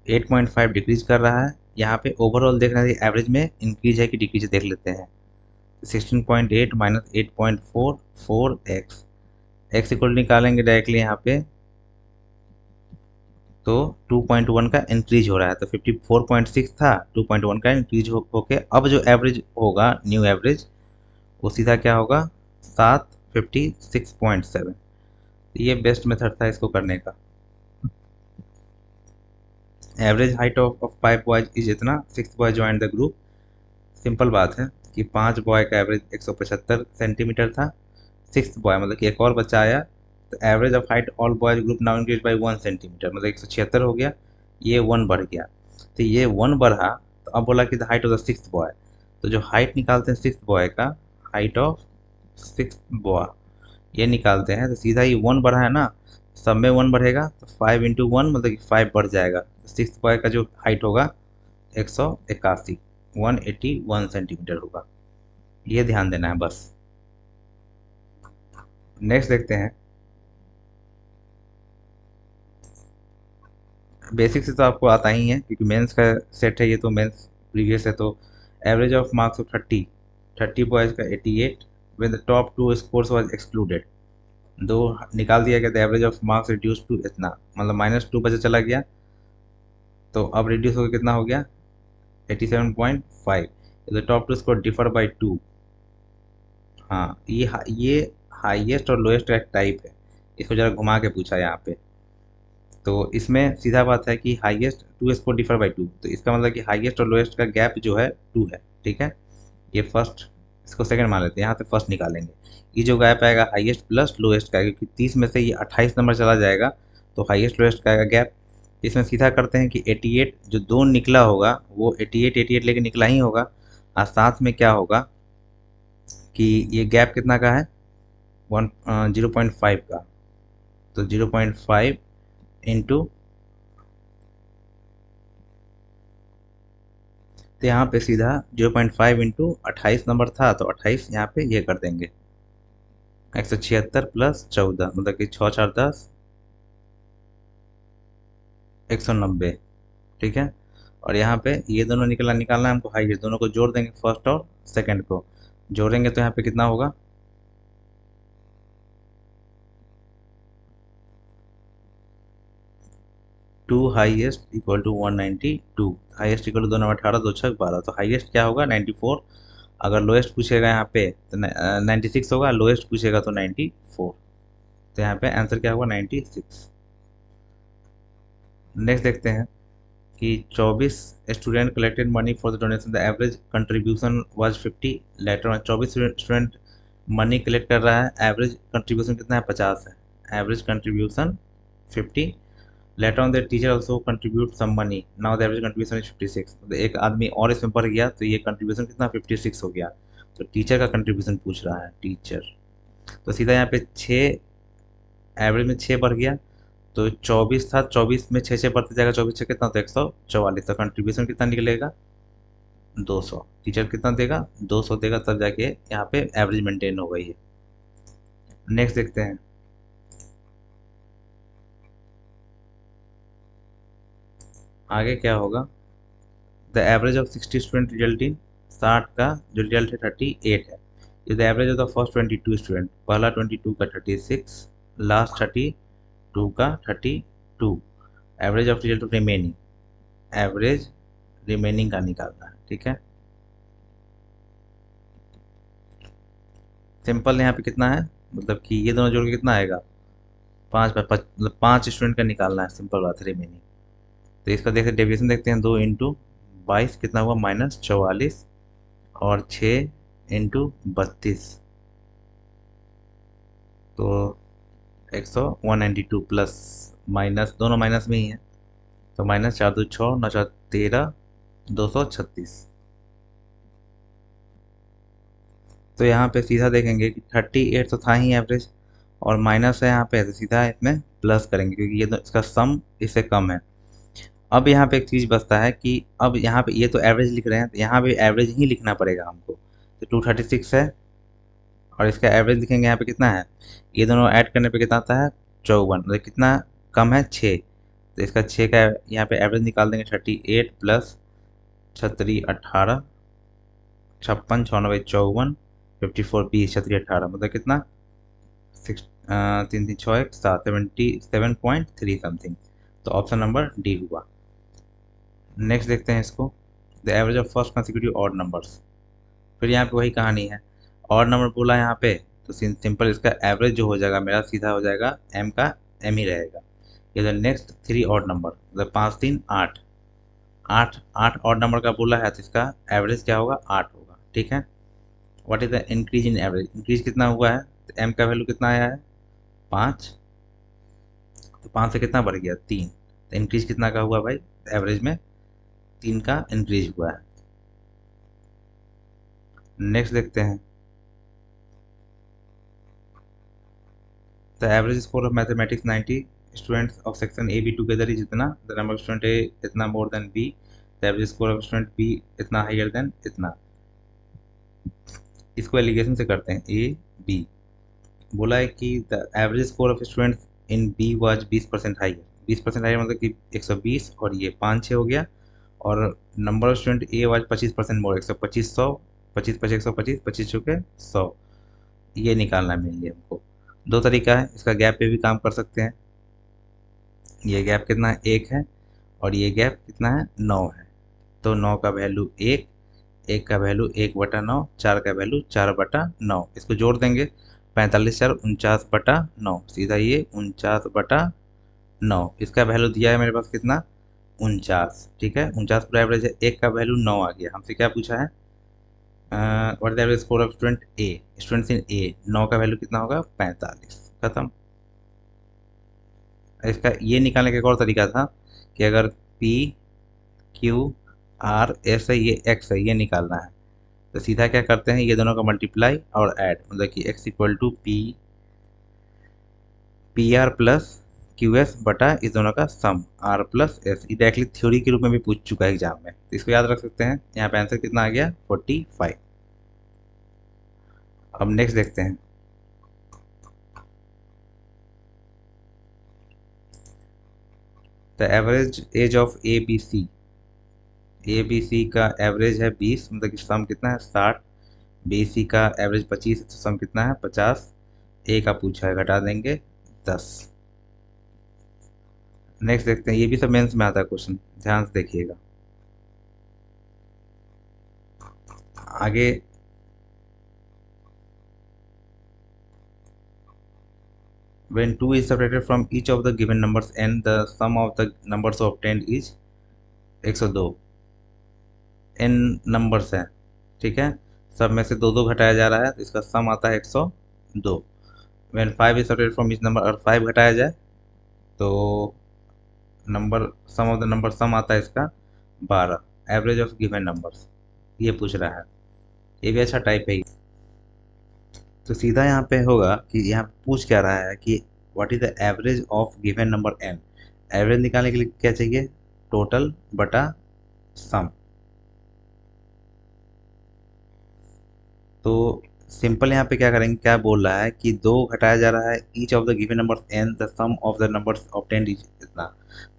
[SPEAKER 1] 8.5 डिक्रीज कर रहा है। यहाँ पे ओवरऑल देखना है एवरेज में इंक्रीज है कि डिक्रीज, देख लेते हैं। 16.8 माइनस 8.4, 4x, x इक्वल निकालेंगे डायरेक्टली यहाँ पे, तो 2.1 का इंक्रीज हो रहा है, तो 54.6 था, 2.1 का इंक्रीज होके अब जो एवरेज होगा न्यू एवरेज, वो सीधा क्या होगा 756.7। ये बेस्ट मेथड था इसको करने का। Average height of 5 boys is इतना, 6 boy join the group. Simple बात है कि 5 बॉय का एवरेज 175 सेंटीमीटर था। 6 बॉय मतलब कि एक और बच्चा आया, तो average of height all boys group now increase by 1 centimetre, मतलब 176 हो गया। ये 1 बढ़ गया, तो ये 1 बढ़ा। तो अब बोला कि the height of the 6 boy, तो जो हाइट निकालते हैं 6 बॉय का, हाइट ऑफ 6 बॉय ये निकालते हैं, तो सीधा ये 1 बढ़ा है ना, सब में 1 बढ़ेगा, तो 5 × 1 मतलब कि 5 बढ़ जाएगा। 6 बॉय का जो हाइट होगा 181, 181 सेंटीमीटर होगा। ये ध्यान देना है बस। नेक्स्ट देखते हैं। बेसिक से तो आपको आता ही है क्योंकि मेंस का सेट है ये, तो मेंस प्रीवियस है। तो average of marks of 30 boys का 88 with the top 2 scores was excluded. दो निकाल दिया गया, the average of marks reduce to इतना, मतलब -2 बचा चला गया। तो अब रिड्यूस होकर कितना हो गया 87.5। The top 2 score differ by 2। हाँ, ये हाईएस्ट और लोएस्ट का टाइप है। इसको जरा घुमा के पूछा यहाँ पे। तो इसमें सीधा बात है कि हाईएस्ट 2 स्कोर डिफर बाई 2, तो इसका मतलब कि हाईएस्ट और लोएस्ट का गैप जो है 2 है। ठीक है, ये फर्स्ट, इसको सेकंड मान लेते हैं, यहाँ से फर्स्ट निकालेंगे। ये जो गैप आएगा हाईएस्ट प्लस लोएस्ट का, क्योंकि 30 में से ये 28 नंबर चला जाएगा, तो हाईएस्ट लोएस्ट का आएगा गैप। इसमें सीधा करते हैं कि 88 जो 2 निकला होगा वो 88 लेके निकला ही होगा, और साथ में क्या होगा कि ये गैप कितना का है 0.5 का, तो 0.5 इंटू, तो यहाँ पे सीधा 0.5 इंटू 28 नंबर था, तो 28 यहाँ पे ये कर देंगे 176 प्लस 14, मतलब कि 6 4 10, 190। ठीक है, और यहाँ पे ये दोनों निकालना है हमको हाईएस्ट, दोनों को जोड़ देंगे, फर्स्ट और सेकंड को जोड़ेंगे, तो यहाँ पे कितना होगा 2 highest equal to 192, highest equal to 2 9 18 2 6 12, तो हाईएस्ट क्या होगा 94। अगर लोएस्ट पूछेगा यहाँ पे तो 96 होगा, लोएस्ट पूछेगा तो 94, तो यहाँ पे आंसर क्या होगा 96। नेक्स्ट देखते हैं कि 24 student collected money for the donation, the average contribution was 50। Later on 24 student money collect कर रहा है, एवरेज कंट्रीब्यूशन कितना है 50 है, average contribution 50। Later on the teacher also contribute some money, now the average contribution is 56, तो एक आदमी और इसमें बढ़ गया, तो ये कंट्रीब्यूशन कितना 56 हो गया। तो टीचर का कंट्रीब्यूशन पूछ रहा है, टीचर, तो सीधा यहाँ पे 6, एवरेज में 6 बढ़ गया, तो 24 था, 24 में 6 6 बढ़ते जाएगा, 24 6 कितना, तो 144, तो कंट्रीब्यूशन कितना निकलेगा 200। टीचर कितना देगा 200 देगा, तब जाके यहाँ पे एवरेज मेंटेन होगा ये। नेक्स्ट देखते हैं। आगे क्या होगा, the average of 60 student result in, 60 का जो रिजल्ट है 38 है। ये the average of the first 22 student, पहला 22 का 36, लास्ट 32 का 32। Average of result of remaining, average remaining का निकालना है। ठीक है, सिंपल, यहाँ पे कितना है, मतलब कि ये दोनों जोड़ के कितना आएगा 5 मतलब 5 स्टूडेंट का निकालना है, सिंपल बात है, रिमेनिंग। तो इसका देखते डेविएशन देखते हैं, 2 इंटू 22 कितना हुआ -44, और 6 इंटू 32, तो 192 प्लस माइनस, दोनों माइनस में ही है, तो -4 2 6 9 4 13, 236। तो यहाँ पे सीधा देखेंगे कि 38 तो था ही एवरेज, और माइनस है यहाँ पे, तो सीधा इसमें प्लस करेंगे क्योंकि ये इसका सम इससे कम है। अब यहाँ पे एक चीज़ बचता है कि अब यहाँ पे ये तो एवरेज लिख रहे हैं, तो यहाँ पे एवरेज ही लिखना पड़ेगा हमको, तो 236 है, और इसका एवरेज लिखेंगे यहाँ पे कितना है, ये दोनों ऐड करने पे कितना आता है 54, मतलब कितना कम है 6, तो इसका 6 का यहाँ पे एवरेज निकाल देंगे, 38 प्लस 36 18, 56 96 54, 54 20 36 18, मतलब कितना 6 3 3 6 1 7 77.3 समथिंग, तो ऑप्शन नंबर डी हुआ। नेक्स्ट देखते हैं इसको, the average of first consecutive odd numbers, फिर यहाँ पे वही कहानी है, ऑड नंबर बोला यहाँ पे, तो सिंपल इसका एवरेज जो हो जाएगा मेरा सीधा हो जाएगा m का m ही रहेगा। ये द नेक्स्ट 3 ऑड नंबर, मतलब 5 3 8, 8 ऑड नंबर का बोला है तो इसका एवरेज क्या होगा 8 होगा, ठीक है। What is the increase in average, increase कितना हुआ है, तो m का वैल्यू कितना आया है 5, तो 5 से कितना बढ़ गया 3, तो इंक्रीज कितना का हुआ भाई, एवरेज में 3 का इंक्रीज हुआ है। नेक्स्ट देखते हैं, the average score of mathematics 90 students of section A B together is इतना, the number of student A इतना more than B, the average score of student B इतना हाइयर देन इतना। इसको एलिगेशन से करते हैं, ए बी बोला है कि the average score of students in B was 20% higher, 20% higher मतलब कि 120 और ये 5 6 हो गया, और number of student A was 25% मोर, 125 100, 25 5 125, 25 चुके 100, ये निकालना है मेनली हमको। दो तरीका है, इसका गैप पे भी काम कर सकते हैं। ये गैप कितना है 1 है, और ये गैप कितना है 9 है, तो 9 का वैल्यू 1, 1 का वैल्यू 1/9, 4 का वैल्यू 4/9, इसको जोड़ देंगे 45 4 49/9, सीधा ये 49/9, इसका वैल्यू दिया है मेरे पास कितना 49, ठीक है। 49 पूरा एवरेज है, 1 का वैल्यू 9 आ गया, हमसे क्या पूछा है what is the average score of student A, students in A, 9 का वैल्यू कितना होगा 45, खत्म। इसका ये निकालने का एक और तरीका था कि अगर P Q R S है, ये X है, ये निकालना है, तो सीधा क्या करते हैं ये दोनों का मल्टीप्लाई और ऐड, मतलब कि X equal to P R plus Q S बटा इस दोनों का सम R प्लस S, ये डायरेक्टली थ्योरी के रूप में भी पूछ चुका है एग्जाम में, तो इसको याद रख सकते हैं। यहाँ पे आंसर कितना आ गया 45। अब नेक्स्ट देखते हैं, the average age of A B C का एवरेज है 20, मतलब कि सम कितना है 60, बी सी का एवरेज 25 है तो सम कितना है 50, ए का पूछा है घटा देंगे 10। नेक्स्ट देखते हैं, ये भी सब मेंस में आता है क्वेश्चन, ध्यान से देखिएगा आगे। When 2 is separated from each of the given numbers n, the sum of the numbers obtained is 102, n numbers हैं, ठीक है, सब में से दो दो घटाया जा रहा है तो इसका सम आता है 102। When 5 is separated from each number, और 5 घटाया जाए तो number sum of the number sum आता है इसका 12, एवरेज ऑफ गिवन नंबर्स ये पूछ रहा है, ये भी अच्छा टाइप है। तो सीधा यहाँ पे होगा कि यहाँ पूछ क्या रहा है कि what is the average of given number n, average निकालने के लिए क्या चाहिए टोटल बटा सम। तो सिंपल यहाँ पे क्या करेंगे, क्या बोल रहा है कि 2 घटाया जा रहा है each of the given numbers n, the sum of the numbers obtained is इतना,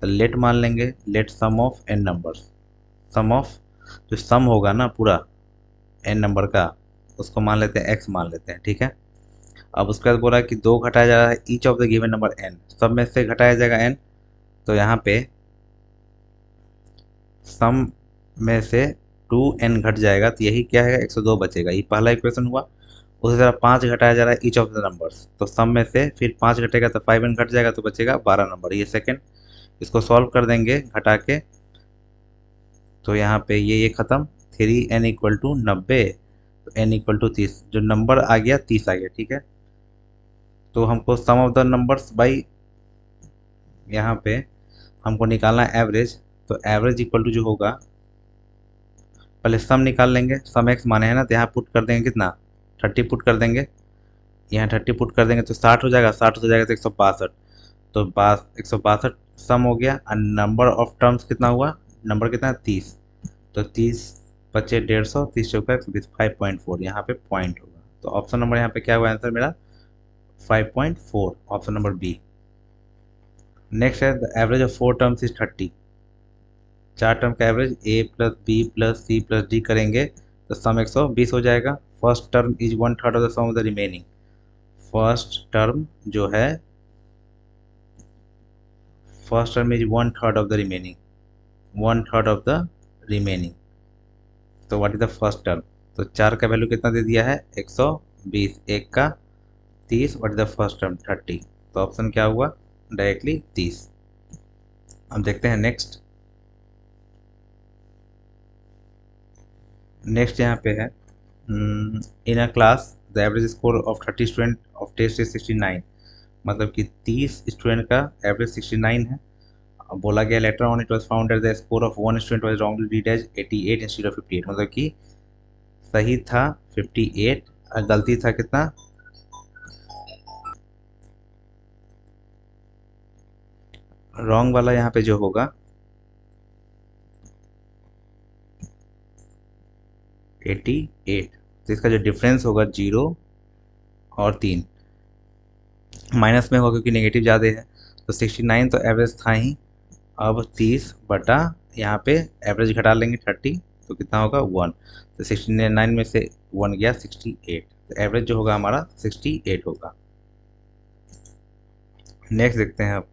[SPEAKER 1] तो लेट मान लेंगे, let sum of n numbers, sum of जो सम होगा ना पूरा n नंबर का उसको मान लेते हैं x मान लेते हैं, ठीक है। अब उसके बाद बोला कि 2 घटाया जा रहा है each of the given number n, सब में से घटाया जाएगा n, तो यहाँ पे सम में से 2n घट जाएगा तो यही क्या है 102 बचेगा, ये पहला इक्वेशन हुआ। उसी तरह 5 घटाया जा रहा है ईच ऑफ द नंबर्स, तो सम में से फिर 5 घटेगा तो 5n घट जाएगा तो बचेगा 12 नंबर, ये सेकंड। इसको सॉल्व कर देंगे घटा के, तो यहाँ पे ये खत्म, 3n इक्वल टू 90, तो n इक्वल टू 30, जो नंबर आ गया 30 आ गया, ठीक है। तो हमको सम ऑफ द नंबर्स बाई यहाँ पे हमको निकालना है एवरेज, तो एवरेज इक्वल टू जो होगा पहले सम निकाल लेंगे, सम एक्स माने हैं ना, तो यहाँ पुट कर देंगे कितना 30 पुट कर देंगे, यहाँ 30 पुट कर देंगे तो 60 हो जाएगा, 60 हो जाएगा तो 162, तो 162 सम हो गया। और नंबर ऑफ टर्म्स कितना हुआ, नंबर कितना है 30, तो 30 बचे 150, 30 चौका 120, 5.4 यहाँ पे पॉइंट होगा, तो ऑप्शन नंबर यहाँ पे क्या हुआ आंसर मेरा 5.4, ऑप्शन नंबर बी। नेक्स्ट है the average of 4 terms is 30, 4 term का average a plus B plus C plus D करेंगे तो सम 120 हो जाएगा। First term is 1/3 of the sum of the remaining, first term जो है first term is 1/3 of the remaining, 1/3 of the remaining, तो what is the first term, तो 4 का value कितना दे दिया है 120, 1 का 30, what is the first term 30, तो ऑप्शन क्या हुआ डायरेक्टली 30। अब देखते हैं नेक्स्ट। नेक्स्ट यहाँ पे है in a class the average score of 30 student of test is 69, मतलब कि 30 स्टूडेंट का एवरेज 69 है। अब बोला गया later on it was found that the score of one student was wrongly read as 88 instead of 58, मतलब कि सही था 58 और गलती था कितना, रॉन्ग वाला यहाँ पे जो होगा 88, तो इसका जो डिफरेंस होगा 0 और 3 माइनस में होगा क्योंकि नेगेटिव ज़्यादा है, तो 69 तो एवरेज था ही। अब 30 बटा यहाँ पे एवरेज घटा लेंगे 30, तो कितना होगा 1, तो 69 में से 1 गया 68, तो एवरेज जो होगा हमारा 68 होगा। नेक्स्ट देखते हैं अब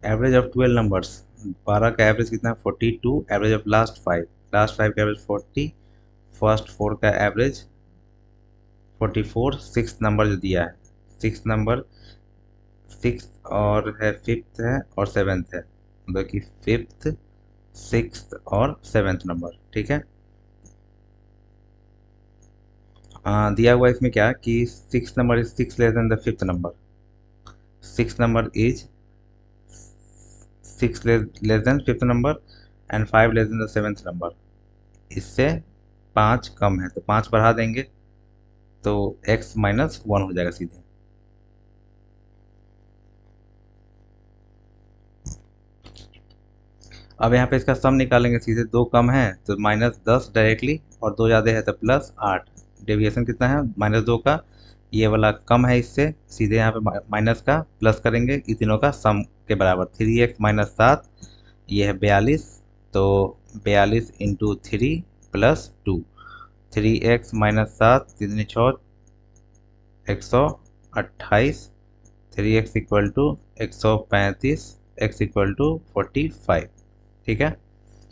[SPEAKER 1] एवरेज ऑफ 12 नंबर्स, 12 का एवरेज कितना है 42, एवरेज ऑफ लास्ट 5 का एवरेज 40, फर्स्ट 4 का एवरेज 44, सिक्स नंबर जो दिया है, सिक्स नंबर 6 और है, फिफ्थ है और सेवेंथ है, मतलब कि फिफ्थ, सिक्स और सेवेंथ नंबर, ठीक है। दिया हुआ इसमें क्या कि six number is 6 less than the fifth number, six number is 6 less than fifth number and 5 less than the seventh number, इससे 5 कम है, तो 5 बढ़ा देंगे तो x माइनस 1 हो जाएगा सीधे। अब यहाँ पे इसका सम निकालेंगे सीधे, दो कम है तो -10 डायरेक्टली और दो ज़्यादा है तो +8, डेविएशन कितना है -2 का, ये वाला कम है इससे, सीधे यहाँ पे माइनस का प्लस करेंगे, इन तीनों का सम के बराबर 3x माइनस 7, ये है 42, तो 42 इंटू 3 प्लस 2, 3x माइनस 7 तीन 6 128, 3x equal to 135, x equal to 45, ठीक है।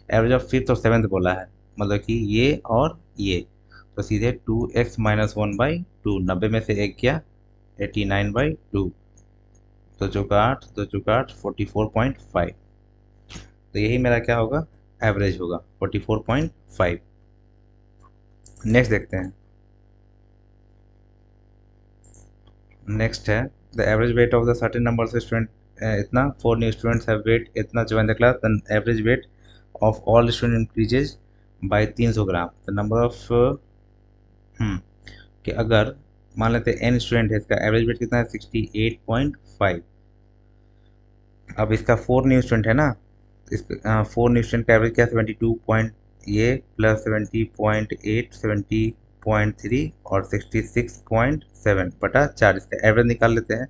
[SPEAKER 1] एवरेज ऑफ फिफ्थ और सेवेंथ बोला है, मतलब कि ये और ये, तो सीधे 2x माइनस 1/2, 90 में से एक गया 89/2, तो चौका 8, दो चौका 8, 44.5, तो यही मेरा क्या होगा एवरेज होगा 44.5। नेक्स्ट देखते हैं। नेक्स्ट है the average weight of the certain number of student, इतना 4 न्यू स्टूडेंट्स हैव वेट इतना join the class, then average weight of all student increases by 300 gram, the number of कि अगर मान लेते हैं n स्टूडेंट है, इसका एवरेज वेट कितना है 68.5। अब इसका 4 न्यू स्टूडेंट है ना, इसका 4 न्यू स्टूडेंट का एवरेज क्या 72 पॉइंट, ये प्लस 70.8, 70.3 और 66.7 बटा 4, इसका एवरेज निकाल लेते हैं,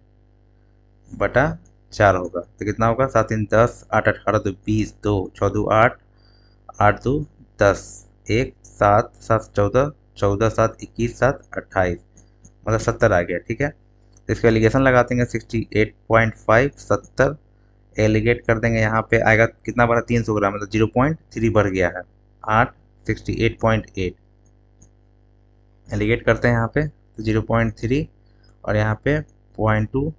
[SPEAKER 1] बटा 4 होगा, तो कितना होगा 7 3 10, 8 18 2 20, 2 6 2 8, 8 2 10, 1 7 7 14, 14 7 21, 7 28, मतलब 70 आ गया, ठीक है। तो इसका एलिगेशन लगा देंगे 68.5, 70 एलिगेट कर देंगे, यहाँ पे आएगा कितना बढ़ा 300 ग्राम, मतलब 0.3 बढ़ गया है, 8 68.8 एलिगेट करते हैं यहाँ पे, तो 0.3 और यहाँ पे 0.2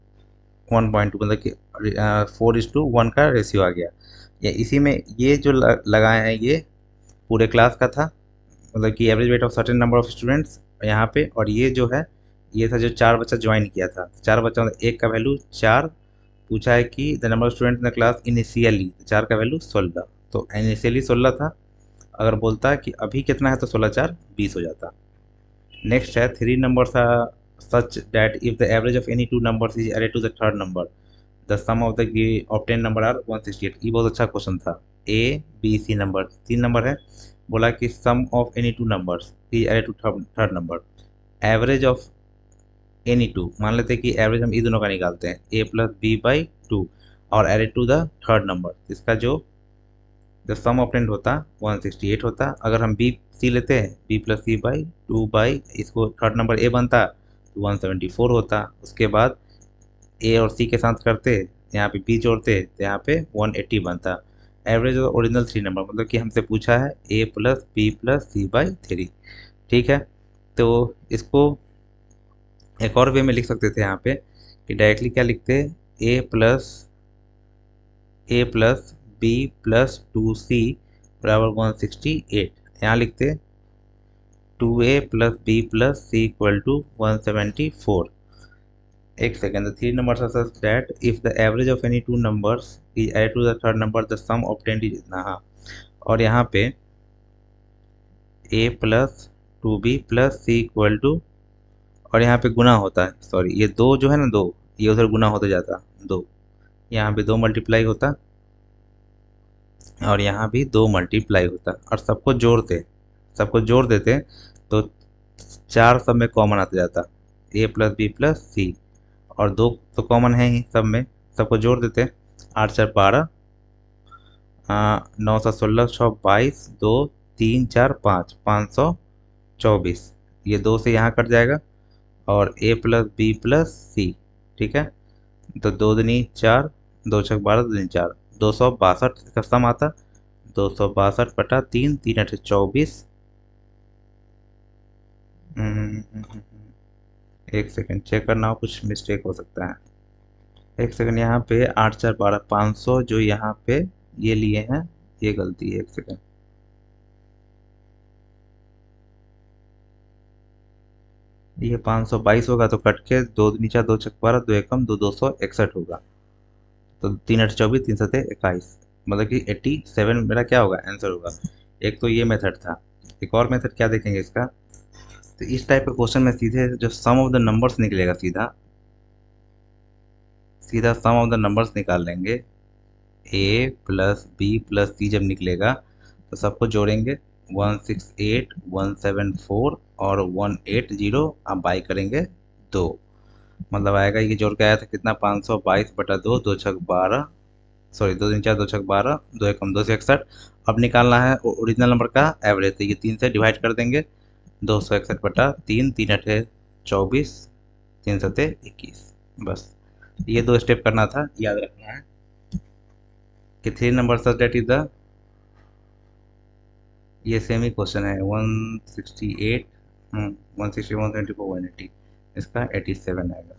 [SPEAKER 1] 1.2, मतलब कि 4:1 का रेशियो आ गया। या इसी में ये जो लगाए हैं ये पूरे क्लास का था, मतलब कि average weight of certain number of students यहाँ पे, और ये जो है ये था जो 4 बच्चा ज्वाइन किया था, 4 बच्चा मतलब एक का वैल्यू 4, पूछा है कि the number of student in the class initially, 4 का वैल्यू 16, तो इनिशियली 16 था, अगर बोलता है कि अभी कितना है तो 16 4 20 हो जाता। नेक्स्ट है 3 numbers are such that if the average of any two numbers is added to the third number the sum of the obtained number are 168। ये बहुत अच्छा क्वेश्चन था। A B C number 3 number है, बोला कि sum of any two numbers is added to third number, average of any two, मान लेते हैं कि एवरेज हम इन दोनों का निकालते हैं a प्लस बी बाई 2 और added to the third number, इसका जो सम ऑपरेंड होता 168 होता। अगर हम बी सी लेते हैं B plus C by 2 by, इसको थर्ड नंबर ए बनता तो 174 होता। उसके बाद ए और सी के साथ करते, यहाँ पे बी जोड़ते तो यहाँ पे 180 बनता। एवरेज और ओरिजिनल 3 नंबर, मतलब कि हमसे पूछा है A plus B plus C by 3, ठीक है। तो इसको एक और वे में लिख सकते थे यहाँ पे कि डायरेक्टली क्या लिखते, ए प्लस बी प्लस 2c बराबर 168। यहाँ लिखते 2a+b+c = 174। एक second, the three numbers are such that if the average of any two numbers is added to the third number the sum obtained is इतना। हाँ, और यहाँ पे a+2b+c और यहाँ पे गुना होता है, सॉरी ये दो जो है ना, दो ये उधर गुना होते जाता, दो यहाँ पे दो मल्टीप्लाई होता और यहाँ भी दो मल्टीप्लाई होता और सबको जोड़ देते तो चार सब में कॉमन आता जाता, a+b+c और दो तो कॉमन है ही सब में, सबको जोड़ देते, 8×4 = 12, 9×7 = 16, 6×22, 2 3 4 5 524। ये दो से यहाँ कट जाएगा और a+b+c, ठीक है। तो 2 दूनी 4, 2×6 = 12, 2 दूनी 4, 262 का सम आता, 262/3, 3×8 = 24। एक सेकंड चेक करना हो, कुछ मिस्टेक हो सकता है। एक सेकंड, यहाँ पे 8×4 = 12, 500 जो यहाँ पे ये लिए हैं ये गलती है। एक सेकंड, ये 522 होगा तो कट के 2 दूनी 4, 2×6 = 12, 2 एकम 2, 261 होगा। तो 3×8 = 24, 3×7 = 21, मतलब कि 87 मेरा क्या होगा आंसर होगा। एक तो ये मेथड था, एक और मेथड क्या देखेंगे इसका। तो इस टाइप का क्वेश्चन में सीधे जो सम ऑफ द नंबर्स निकलेगा, सीधा सीधा सम ऑफ द नंबर्स निकाल लेंगे। a+b+c जब निकलेगा तो सबको जोड़ेंगे, 168, 174 और 180, अब बाई करेंगे 2, मतलब आएगा ये जोड़ के आया था कितना, 522/2, 2×6 = 12, सॉरी 2 दूनी 4, 2×6 = 12, 2 एकम 261। अब निकालना है ओरिजिनल नंबर का एवरेज, तो ये 3 से डिवाइड कर देंगे, 261/3, 3×8 = 24, 3×7 = 21। बस ये दो स्टेप करना था, याद रखना है कि 3 number such that is the, ये सेम ही क्वेश्चन है, 168, 161, 174, 180, इसका 87 आएगा।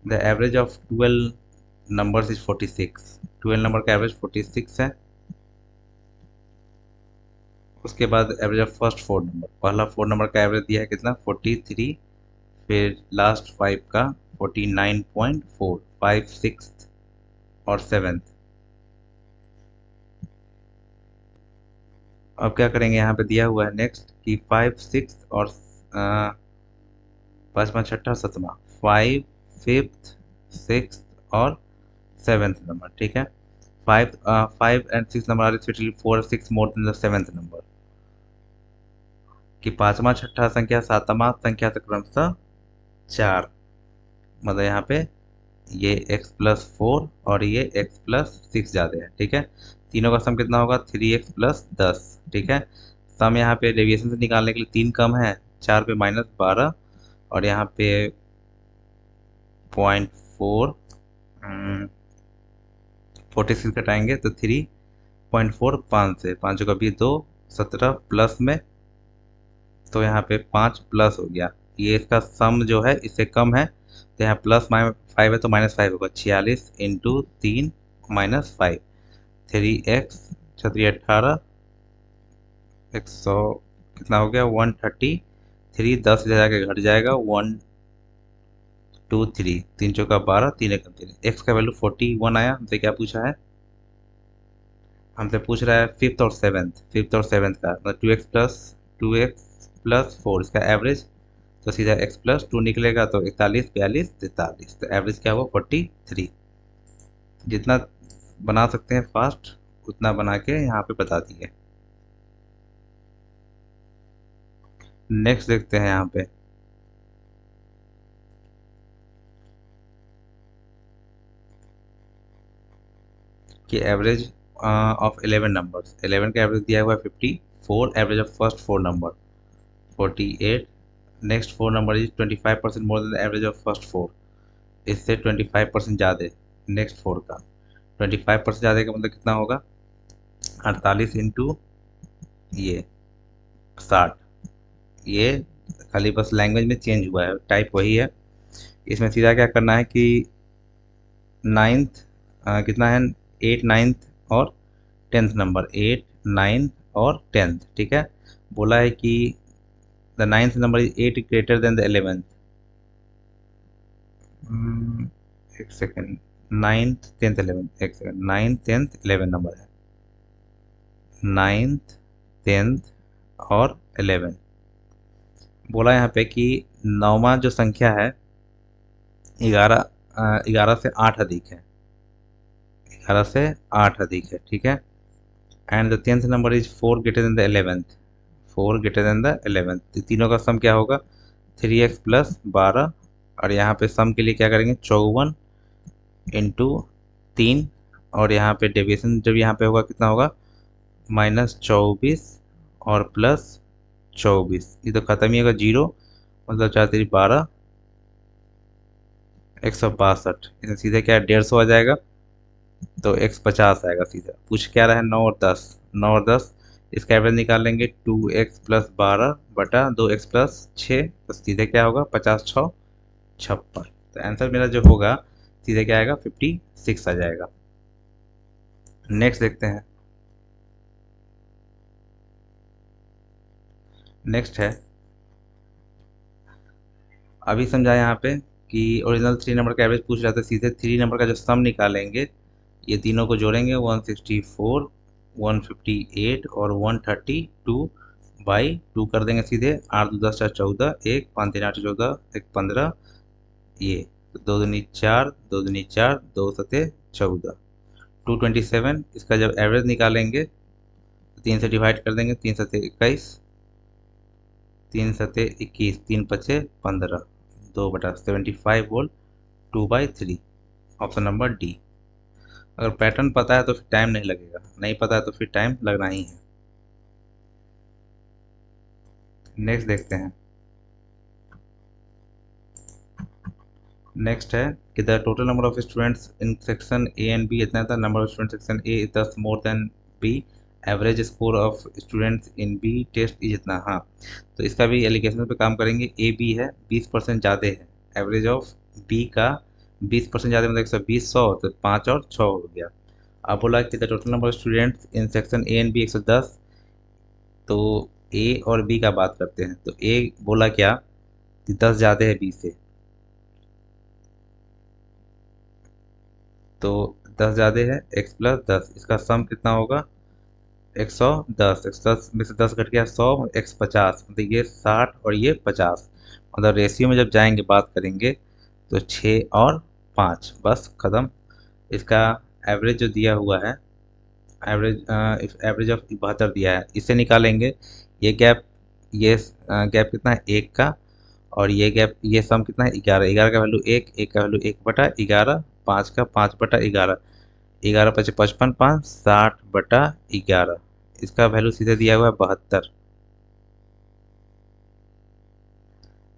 [SPEAKER 1] The average of 12 numbers is 46, 12 number का एवरेज 46 है। उसके बाद एवरेज ऑफ फर्स्ट 4 नंबर, पहला 4 नंबर का एवरेज दिया है कितना, 43, फिर लास्ट 5 का 49.4, 5 6 और 7। अब क्या करेंगे, यहाँ पे दिया हुआ है नेक्स्ट कि 5 6 और 5वां 6ठा 7वां, 5 5th 6th और 7th नंबर, ठीक है। 5 and 6 नंबर आर रिस्पेक्टिवली 4 और 6 more than the 7th number, कि 5वां 6ठा संख्या 7वां संख्या से क्रमशः 4, मतलब यहाँ पे ये x+4 और ये x+6 ज़्यादा है, ठीक है। तीनों का सम कितना होगा, 3x+10, ठीक है। सम यहाँ पे डेविएशन से निकालने के लिए 3 कम है, 4 पे -12 और यहाँ पे 0.4, 46 घटाएंगे तो 3.4, 5 से 5 का भी 2, 17 प्लस में, तो यहाँ पे 5 प्लस हो गया। ये इसका सम जो है इससे कम है, तो यहाँ +5 है तो -5 होगा, 46 × 3 -5, 3x 18, 100 कितना हो गया, 133, 10 से जाके घट जाएगा, 1 2 3, 3 चौका 12, 3 एकम 3, x का वैल्यू 41 आया। हमसे क्या पूछा है, हमसे पूछ रहा है फिफ्थ और सेवेंथ का, मतलब 2x+4 इसका एवरेज, तो सीधा x+2 निकलेगा तो 41, 42, 43, तो एवरेज क्या हुआ 43। जितना बना सकते हैं फास्ट उतना बना के यहाँ पे बता दिए। नेक्स्ट देखते हैं यहाँ पे, कि एवरेज ऑफ 11 नंबर्स, 11 का एवरेज दिया हुआ है 54, average of first 4 number 48, next 4 number is 25% more than the average of first 4, इससे 25% ज़्यादा नेक्स्ट 4 का, 25% ज़्यादा का मतलब कितना होगा, 48 × ये 60, ये खाली बस लैंग्वेज में चेंज हुआ है, टाइप वही है। इसमें सीधा क्या करना है कि नाइन्थ कितना है, 8 नाइन्थ और 10th नंबर, 8 9 और 10th, ठीक है। बोला है कि the 9th number is 8 greater than the 11th। एक सेकेंड, 9th 10th 11th, एक सेकेंड, 9th 10th 11 नंबर है, 9th 10th और 11। बोला यहाँ पे कि नौवां जो संख्या है 11, 11 से 8 अधिक है, 11 से 8 अधिक है, ठीक है। And the 10th number is 4 greater than the 11th, 4 greater than the 11th। तीनों का सम क्या होगा, 3x प्लस 12। और यहाँ पे सम के लिए क्या करेंगे, 54 इंटू 3, और यहाँ पे डेविएशन जब यहाँ पे होगा कितना होगा, -24 और +24। ये तो खत्म ही होगा, जीरो, मतलब 4 3 12, 162। इसमें सीधे क्या 150 आ जाएगा, तो x 50 आएगा सीधा। पूछ क्या रहा है, 9 और 10, 9 और 10, इसका एवरेज निकाल लेंगे, 2x प्लस 12 बटा 2x प्लस 6, तो सीधे क्या होगा, 50 6 56। तो आंसर मेरा जो होगा सीधे क्या आएगा, 56 आ जाएगा। नेक्स्ट देखते हैं। नेक्स्ट है, अभी समझा यहाँ पे कि ओरिजिनल 3 नंबर का एवरेज पूछ रहा था, सीधे 3 नंबर का जो सम निकालेंगे, ये तीनों को जोड़ेंगे, 164 158 और 132 बाई 2 कर देंगे सीधे, 8 2 10 4 14, 1 5 3 8 14, 1 15, ये 2 दूनी 4, 2 दूनी 4, 2 सते 14, 227। इसका जब एवरेज निकालेंगे तो 3 से डिवाइड कर देंगे, 3 सते 21, 3 सते 21, 3 पचे 15, 2/75 वोल्ट, 2/3। Option number D. अगर पैटर्न पता है तो फिर टाइम नहीं लगेगा, नहीं पता है तो फिर टाइम लगना ही है। नेक्स्ट देखते हैं। नेक्स्ट है कि the total number of students in section A and B इतना था, number of student section A is 10 more than B, average score of students in B test is इतना। हाँ, तो इसका भी एलिगेशन पे काम करेंगे। ए बी है 20% ज़्यादा है, एवरेज ऑफ बी का 20% ज़्यादा, मतलब 120 100, तो 5 और 6 हो गया। अब बोला कि the total number of students in section A and B 110, तो ए और बी का बात करते हैं। तो ए बोला क्या कि 10 ज़्यादा है बी से, तो 10 ज़्यादा है, x प्लस 10, इसका सम कितना होगा, 110। 110 में से 10 घट गया 100, x 50, मतलब ये 60 और ये 50। मतलब रेशियो में जब जाएंगे बात करेंगे तो 6 और 5, बस ख़त्म। इसका एवरेज जो दिया हुआ है, एवरेज ऑफ 72 दिया है, इसे निकालेंगे। ये गैप, ये गैप कितना है, 1 का, और ये गैप, ये सम कितना है, 11। 11 का वैल्यू 1, 1 का वैल्यू 1/11, 5 का 5/11, 11 पचे 55, 5 60/11। इसका वैल्यू सीधे दिया हुआ है 72।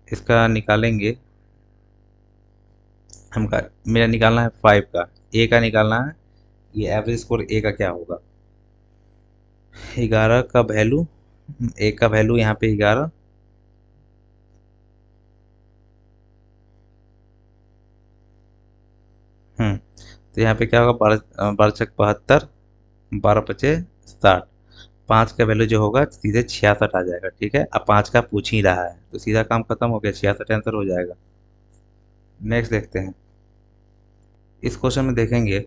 [SPEAKER 1] इसका निकालेंगे हमका, मेरा निकालना है 5 का, ए का निकालना है। ये एवरेज स्कोर ए का क्या होगा, 11 का वैल्यू, ए का वैल्यू यहाँ पे 11, तो यहाँ पे क्या होगा, 12 12 छक 72, 12 पचे 60, 5 का वैल्यू जो होगा सीधे 66 आ जाएगा, ठीक है। अब 5 का पूछ ही रहा है तो सीधा काम खत्म हो गया, 66 आंसर हो जाएगा। नेक्स्ट देखते हैं। इस क्वेश्चन में देखेंगे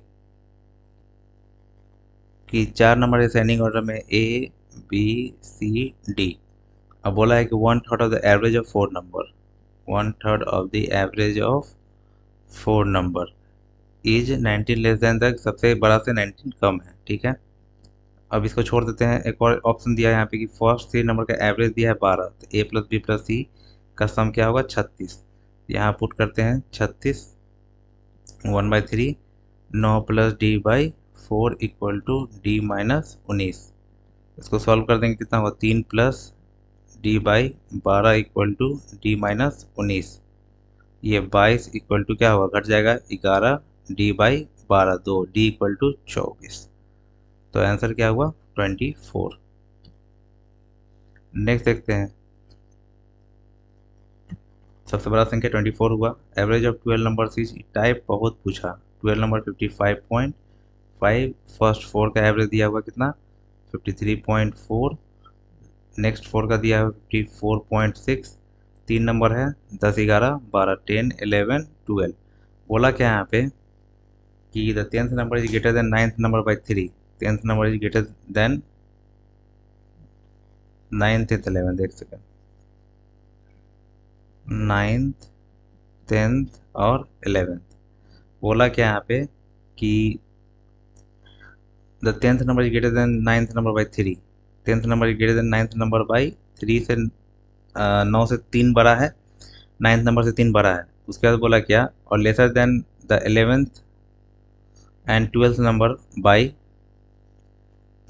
[SPEAKER 1] कि 4 नंबर असेंडिंग ऑर्डर में ए बी सी डी। अब बोला है कि 1/3 of the average of 4 number, 1/3 of the average of 4 number is 19 less than the, सबसे बड़ा से 19 कम है, ठीक है। अब इसको छोड़ देते हैं। एक और ऑप्शन दिया है यहाँ पे कि फर्स्ट 3 नंबर का एवरेज दिया है 12, तो ए प्लस बी प्लस सी का सम क्या होगा, 36। यहाँ पुट करते हैं 36, 1/3, 9 plus D by 4 equal to D minus 19। इसको सॉल्व कर देंगे, कितना होगा, 3 plus D by 12 equal to D minus 19। ये 22 इक्वल टू क्या होगा, घट जाएगा 11, D by 12, 2 D equal to 24। तो आंसर क्या हुआ, 24। नेक्स्ट देखते हैं। सबसे बड़ा संख्या 24 हुआ। Average of 12 number is type बहुत पूछा। 12 नंबर 55.5, फर्स्ट 4 का एवरेज दिया हुआ कितना 53.4, नेक्स्ट 4 का दिया हुआ 54.6, 3 नंबर है 10, 11, 12, 10, 11, 12। बोला क्या यहाँ पे कि the 10th number is greater than 9th number by 3। 10th number is greater than 9th 11, देख सकें 9th 10th और 11th। बोला क्या यहाँ पे कि the 10th number is greater than 9th number by 3। 10th number is greater than 9th number by 3 से 9 से 3 बड़ा है, 9th नंबर से 3 बड़ा है। उसके बाद बोला क्या, और lesser than the 11th and 12th number by,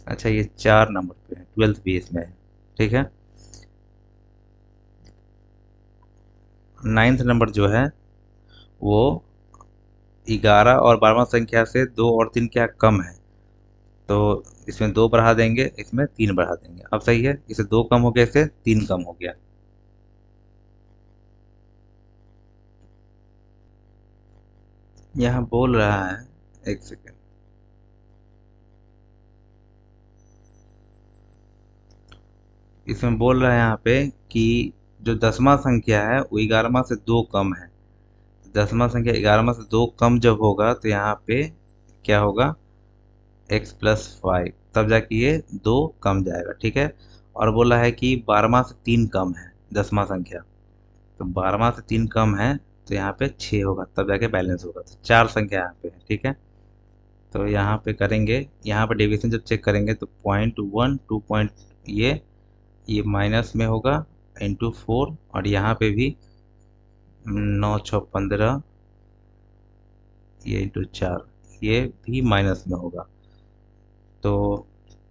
[SPEAKER 1] अच्छा ये 4 नंबर पे है, 12th भी इसमें है, ठीक है। 9th नंबर जो है वो 11 और 12वां संख्या से 2 और 3 क्या कम है, तो इसमें 2 बढ़ा देंगे, इसमें 3 बढ़ा देंगे। अब सही है, इसे 2 कम हो गया, इससे 3 कम हो गया। यहाँ बोल रहा है, एक सेकेंड, इसमें बोल रहा है यहाँ पे कि जो 10वां संख्या है वो 11वां से 2 कम है। 10वां संख्या 11वां से 2 कम जब होगा तो यहाँ पे क्या होगा, x+5, तब जाके ये 2 कम जाएगा, ठीक है। और बोला है कि 12वां से 3 कम है 10वां संख्या, तो 12वां से 3 कम है तो यहाँ पे 6 होगा, तब जाके बैलेंस होगा। तो 4 संख्या यहाँ पे है, ठीक है। तो यहाँ पे करेंगे, यहाँ पे डेविएशन जब चेक करेंगे तो 0.1 2 पॉइंट, ये माइनस में होगा इंटू 4, और यहाँ पे भी 9 6 15, ये इंटू 4, ये भी माइनस में होगा। तो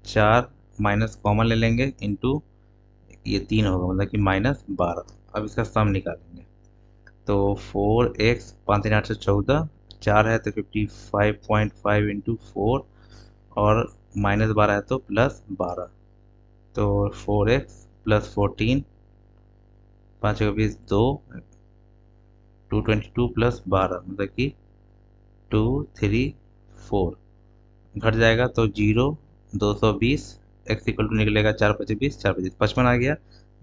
[SPEAKER 1] 4 माइनस कॉमन ले लेंगे, इंटू ये 3 होगा, मतलब कि -12। अब इसका सम निकालेंगे, तो 4x 5 3 8 से 14, 4 है तो 55.5 इंटू 4, और -12 है तो +12, तो 4x + 14, 5 का 20, 2, 222 + 12, मतलब कि 2 3 4, घट जाएगा तो 0, 220, x इक्वल टू निकलेगा 4 5 20, 4 5 55 आ गया।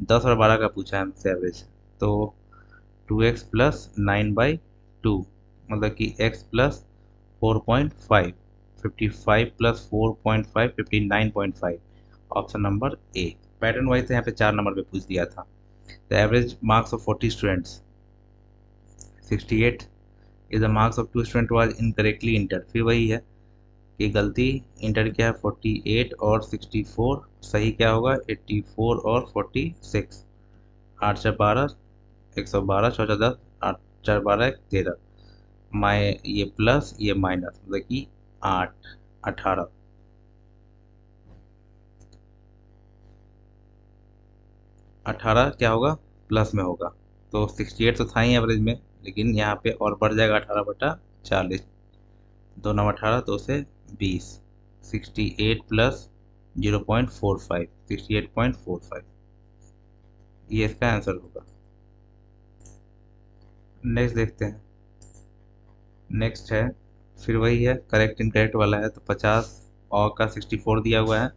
[SPEAKER 1] 10 और 12 का पूछा है हमसे एवरेज, तो 2x + 9/2, मतलब कि x + 4.5, 55 + 4.5, 59.5, option number A. Pattern wise यहाँ पे 4 नंबर पे पूछ दिया था। The average marks of 40 students 68 is the marks of 2 student was incorrectly inter. फिर वही है कि गलती इंटर क्या है 48 और 64, सही क्या होगा 84 और 46। 8 4 12, 112, 6 4 10, 8 4 12 13, माइ ये प्लस ये माइनस, मतलब कि 8 18, 18 क्या होगा प्लस में होगा। तो 68 तो था ही एवरेज में, लेकिन यहाँ पे और बढ़ जाएगा 18/40, 2 9 18, 2 से 20, 68 + 0.45, 68.45, ये इसका आंसर होगा। नेक्स्ट देखते हैं। नेक्स्ट है, फिर वही है, करेक्ट इनकरेक्ट वाला है, तो 50 और का 64 दिया हुआ है।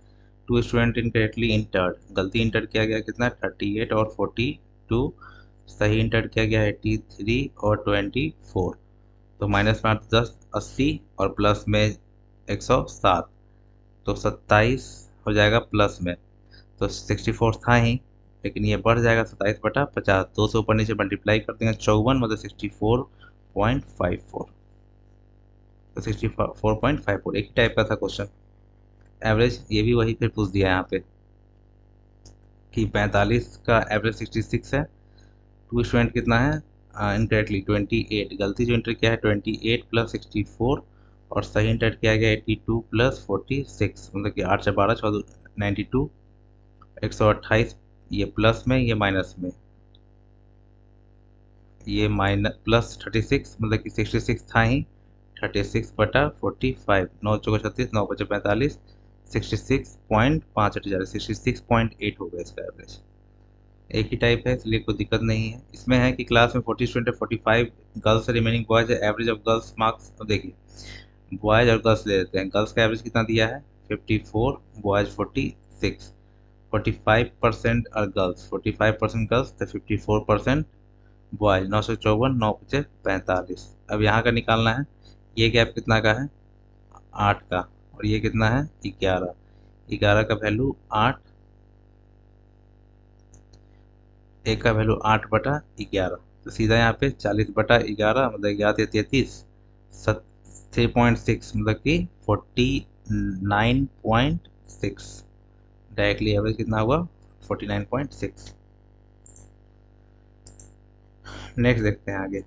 [SPEAKER 1] 2 स्टूडेंट इनकरेक्टली इंटर्ड, गलती इंटर किया गया कितना 38 और 42, सही इंटर किया गया 83 और 24, तो माइनस में 8 10 80, और प्लस में 107, तो 27 हो जाएगा प्लस में। तो 64 था ही, लेकिन ये बढ़ जाएगा 27/50, 2 से ऊपर नीचे मल्टीप्लाई कर देंगे 54, मतलब 64.54, तो 64.54 एक ही टाइप का था क्वेश्चन। एवरेज ये भी वही फिर पूछ दिया यहाँ पे कि 45 का एवरेज 66 है। 2 स्टूडेंट कितना है इनकरेक्टली 28, गलती जो इंटर किया है 28 + 64, और सही इंटर किया गया 82 + 46, मतलब कि 8 से 12 14 92, 128, ये प्लस में ये माइनस में, ये माइनस प्लस 36, मतलब कि 66 था ही, 36/45, 9 चौका 36, 9 5 45, 66.5 66.8 हो गया इसका एवरेज। एक ही टाइप है, इसलिए कोई दिक्कत नहीं है। इसमें है कि क्लास में 40 स्टूडेंट 45 गर्ल्स रिमेनिंग बॉयज है, एवरेज ऑफ गर्ल्स मार्क्स। अब देखिए बॉयज और गर्ल्स ले लेते हैं। गर्ल्स का एवरेज कितना दिया है 54, बॉयज 46। 45% और गर्ल्स, 45% गर्ल्स तो 54% बॉयज। 954, 9×5 = 45। अब यहाँ का निकालना है। ये गैप कितना का है 8 का, और ये कितना है 11। 11 का वैल्यू 8, एक का वैल्यू 8/11, तो सीधा यहाँ पे 40/11 मतलब 11×33 3.6 मतलब कि 49.6। डायरेक्टली एवरेज कितना हुआ 49.6। नेक्स्ट देखते हैं आगे।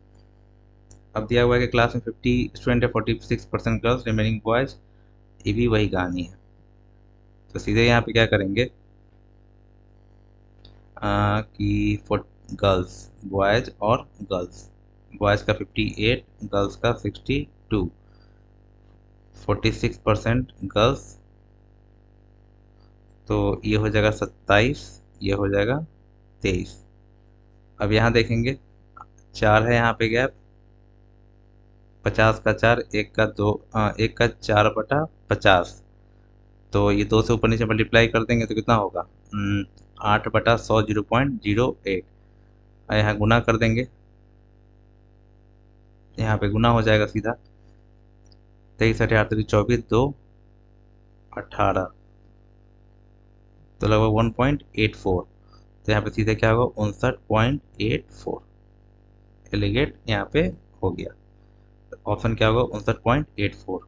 [SPEAKER 1] अब दिया हुआ है कि क्लास में 50 स्टूडेंट है, 46% गर्ल्स रिमेनिंग बॉयज। ये भी वही कहानी है, तो सीधे यहाँ पे क्या करेंगे कि फॉर गर्ल्स, बॉयज और गर्ल्स, बॉयज का 58, गर्ल्स का 62, 46% गर्ल्स, तो ये हो जाएगा 27, ये हो जाएगा 23। अब यहाँ देखेंगे 4 है यहाँ पे गैप, 50 का 4, एक का 2, एक का 4/50, तो ये 2 से ऊपर नीचे मल्टीप्लाई कर देंगे तो कितना होगा 8/100, 0.08। और यहाँ गुना कर देंगे, यहाँ पे गुना हो जाएगा सीधा। 23 8 8 24, 2 18, तो लगभग 1.84। तो यहाँ पे सीधे क्या होगा 59.84। एलिगेट यहाँ पे हो गया। ऑप्शन क्या होगा 59.84।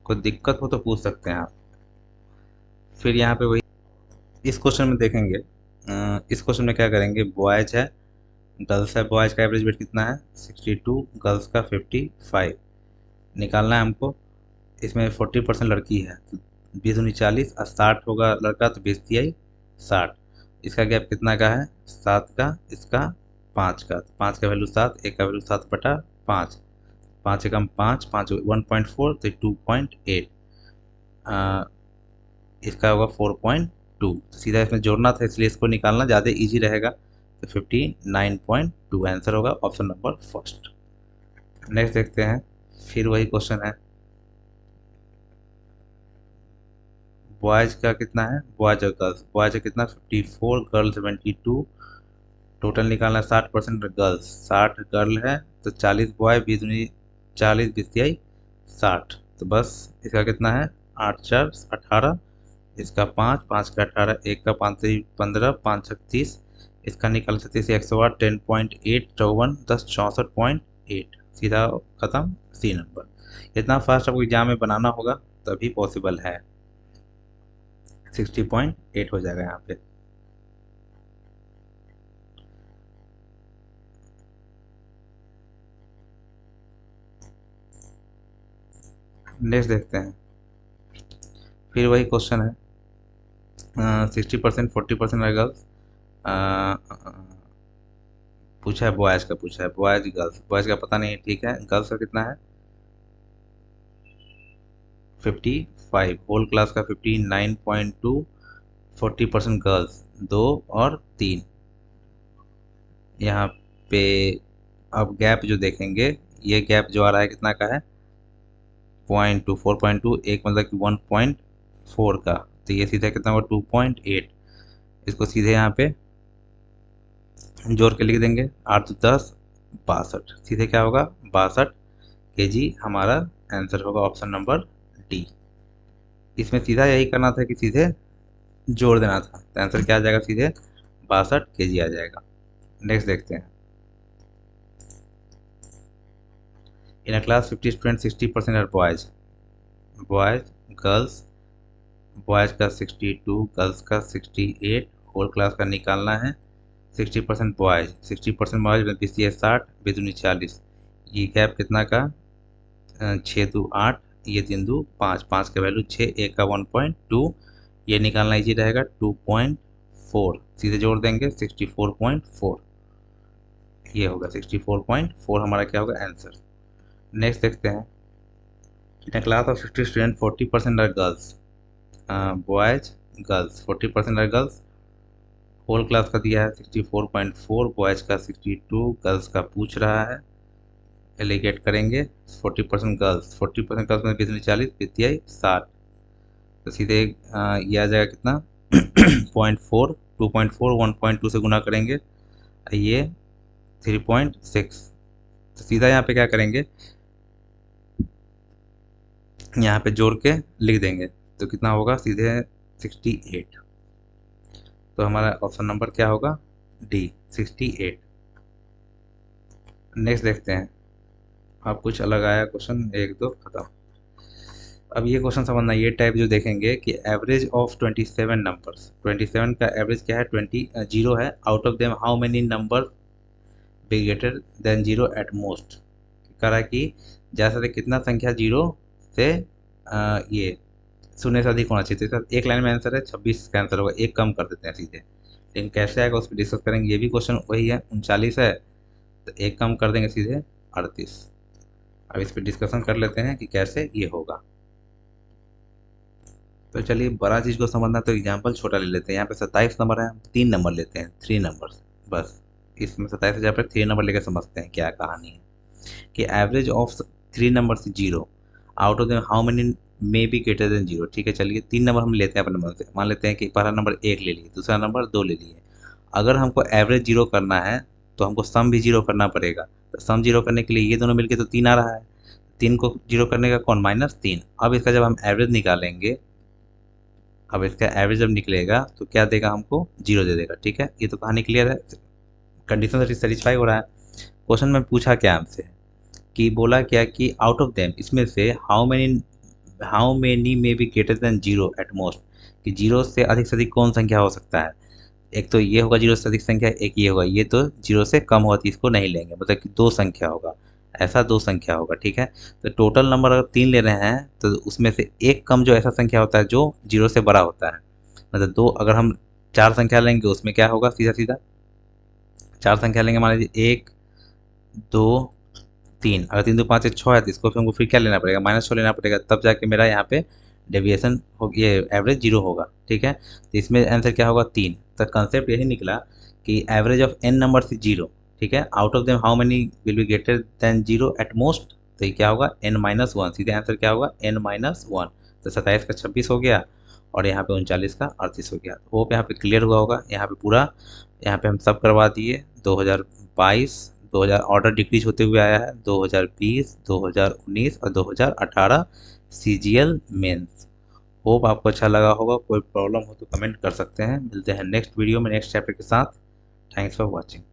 [SPEAKER 1] कोई दिक्कत हो तो पूछ सकते हैं आप। फिर यहाँ पे वही इस क्वेश्चन में देखेंगे। इस क्वेश्चन में क्या करेंगे, बॉयज है, गर्ल्स है। बॉयज का एवरेज वेट कितना है 62, गर्ल्स का 55 निकालना है हमको। इसमें 40% लड़की है, तो 20×40 और 60 होगा लड़का, तो 20×3 60। इसका गैप कितना का है 7 का, इसका 5 का। 5 का वैल्यू 7, एक का वैल्यू 7/5, 5 एकम 5, 5 1.4, तो 2.8। इसका होगा 4.2। सीधा इसमें जोड़ना था, इसलिए इसको निकालना ज़्यादा इजी रहेगा। तो 59.2 आंसर होगा, ऑप्शन नंबर फर्स्ट। नेक्स्ट देखते हैं। फिर वही क्वेश्चन है, बॉयज का कितना है, बॉयज और गर्ल्स। बॉयज का कितना 54, गर्ल्स 72। टोटल निकालना है 60% गर्ल्स, 60 गर्ल है, तो 40 बॉय, 40 20 60। तो बस इसका कितना है 8 4 18, इसका 5 5 का 18, एक का 5 से 15, 5 36। इसका निकाल 36 108, 10.8 54, 10 64.8। सीधा खत्म, सी नंबर। इतना फास्ट आपको एग्जाम में बनाना होगा तभी पॉसिबल है। 60.8 हो जाएगा यहाँ पे। नेक्स्ट देखते हैं। फिर वही क्वेश्चन है, 60% 40% है गर्ल्स। पूछा है बॉयज का, पूछा है बॉयज गर्ल्स। बॉयज का पता नहीं, ठीक है। गर्ल्स का कितना है 55, होल क्लास का 59.2, 40% गर्ल्स, 2 और 3। यहाँ पे अब गैप जो देखेंगे, ये गैप जो आ रहा है कितना का है 0.2 4.2, एक मतलब कि 1.4 का, तो ये सीधा कितना होगा 2.8। इसको सीधे यहाँ पे जोड़ के लिख देंगे, 8 तो 10 62, सीधे क्या होगा 62 kg हमारा आंसर होगा, ऑप्शन नंबर डी। इसमें सीधा यही करना था कि सीधे जोड़ देना था, तो आंसर क्या आ जाएगा सीधे 62 kg आ जाएगा। नेक्स्ट देखते हैं। In a class 50 student 60% are boys. Boys girls, boys का 62, गर्ल्स का 68, होल क्लास का निकालना है। 60% बॉयज, 60% बॉयज, 20 60, 20 40। ये गैप कितना का 6 2 8, ये 3 2 5, 5 का वैल्यू 6, एक का 1.2। ये निकालना इजी रहेगा 2.4, सीधे जोड़ देंगे 64.4। ये होगा 64.4 हमारा क्या होगा आंसर। नेक्स्ट देखते हैं। In a class of 60 student 40% are girls. Boys girls 40% are girls, whole class का दिया है 64.4, बॉयज़ का 62, गर्ल्स का पूछ रहा है, एलिगेट करेंगे 40% गर्ल्स, 40% गर्ल्स में 20 40, 60, तो सीधे ये आ जाएगा कितना 0.4, 2.4, 1.2 से गुना करेंगे, ये 3.6, तो सीधा यहाँ पे क्या करेंगे, यहाँ पे जोड़ के लिख देंगे, तो कितना होगा सीधे 68, तो हमारा ऑप्शन नंबर क्या होगा, डी 68। नेक्स्ट देखते हैं, अब कुछ अलग आया क्वेश्चन, एक दो खत्म। अब ये क्वेश्चन समझना, ये टाइप जो देखेंगे कि एवरेज ऑफ 27 नंबर्स, 27 का एवरेज क्या है, 20 जीरो है, out of them how many number be greater than zero at most, कह रहा है कि ज़्यादा से कितना संख्या जीरो से ये शून्य से अधिक होना चाहिए, तो एक लाइन में आंसर है 26 का आंसर होगा, एक कम कर देते हैं सीधे, लेकिन कैसे आएगा उस पर डिस्कस करेंगे, ये भी क्वेश्चन वही है, 39 है तो एक कम कर देंगे सीधे 38। अब इस पर डिस्कशन कर लेते हैं कि कैसे ये होगा। तो चलिए बड़ा चीज़ को समझना तो एग्जाम्पल छोटा ले लेते हैं, यहाँ पे 27 नंबर है, हम 3 नंबर लेते हैं, 3 नंबर्स बस, इसमें 27,000 पर 3 नंबर लेकर समझते हैं क्या कहानी है, कि एवरेज ऑफ 3 नंबर से zero, out of them how many may be greater than zero. ठीक है, चलिए 3 नंबर हम लेते हैं अपने मन से, मान लेते हैं कि पहला नंबर 1 ले लिए, दूसरा नंबर 2 ले लिए, अगर हमको एवरेज जीरो करना है तो हमको सम भी जीरो करना पड़ेगा, तो सम जीरो करने के लिए ये दोनों मिलके तो 3 आ रहा है, 3 को जीरो करने का कौन, -3। अब इसका जब हम एवरेज निकालेंगे, अब इसका एवरेज जब निकलेगा तो क्या देगा हमको, जीरो दे देगा। ठीक है, ये तो कहानी क्लियर है, कंडीशन सेटिस्फाई हो रहा है। क्वेश्चन में पूछा क्या हमसे, कि बोला क्या कि आउट ऑफ देम, इसमें से how many may be greater than zero at most, कि जीरो से अधिक कौन संख्या हो सकता है, एक तो ये होगा जीरो से अधिक संख्या, एक ये होगा, ये तो जीरो से कम होती इसको नहीं लेंगे, मतलब कि 2 संख्या होगा, ऐसा 2 संख्या होगा। ठीक है, तो टोटल नंबर अगर 3 ले रहे हैं तो उसमें से एक कम जो ऐसा संख्या होता है जो जीरो से बड़ा होता है, मतलब 2, अगर हम 4 संख्या लेंगे उसमें क्या होगा, सीधा सीधा 4 संख्या लेंगे, मान लीजिए 1 2 3, अगर 3 2 5 1 6 है तो इसको फिर हमको फिर क्या लेना पड़ेगा, -6 लेना पड़ेगा, तब जाके मेरा यहाँ पे डेविएशन हो, ये एवरेज जीरो होगा। ठीक है, तो इसमें आंसर क्या होगा, 3। तो कंसेप्ट यही निकला कि एवरेज ऑफ n नंबर से जीरो, ठीक है, out of them how many will be greater than zero at most, तो ये क्या होगा, n-1, सीधे आंसर क्या होगा, n-1, तो 27 का 26 हो गया और यहाँ पे 39 का 38 हो गया। होप यहाँ पे क्लियर हुआ होगा, यहाँ पे पूरा, यहाँ पे हम सब करवा दिए, 2022 2000 ऑर्डर डिक्रीज होते हुए आया है, 2020 2019 और 2018 CGL मेंस। होप आपको अच्छा लगा होगा, कोई प्रॉब्लम हो तो कमेंट कर सकते हैं, मिलते हैं नेक्स्ट वीडियो में नेक्स्ट चैप्टर के साथ। Thanks for watching.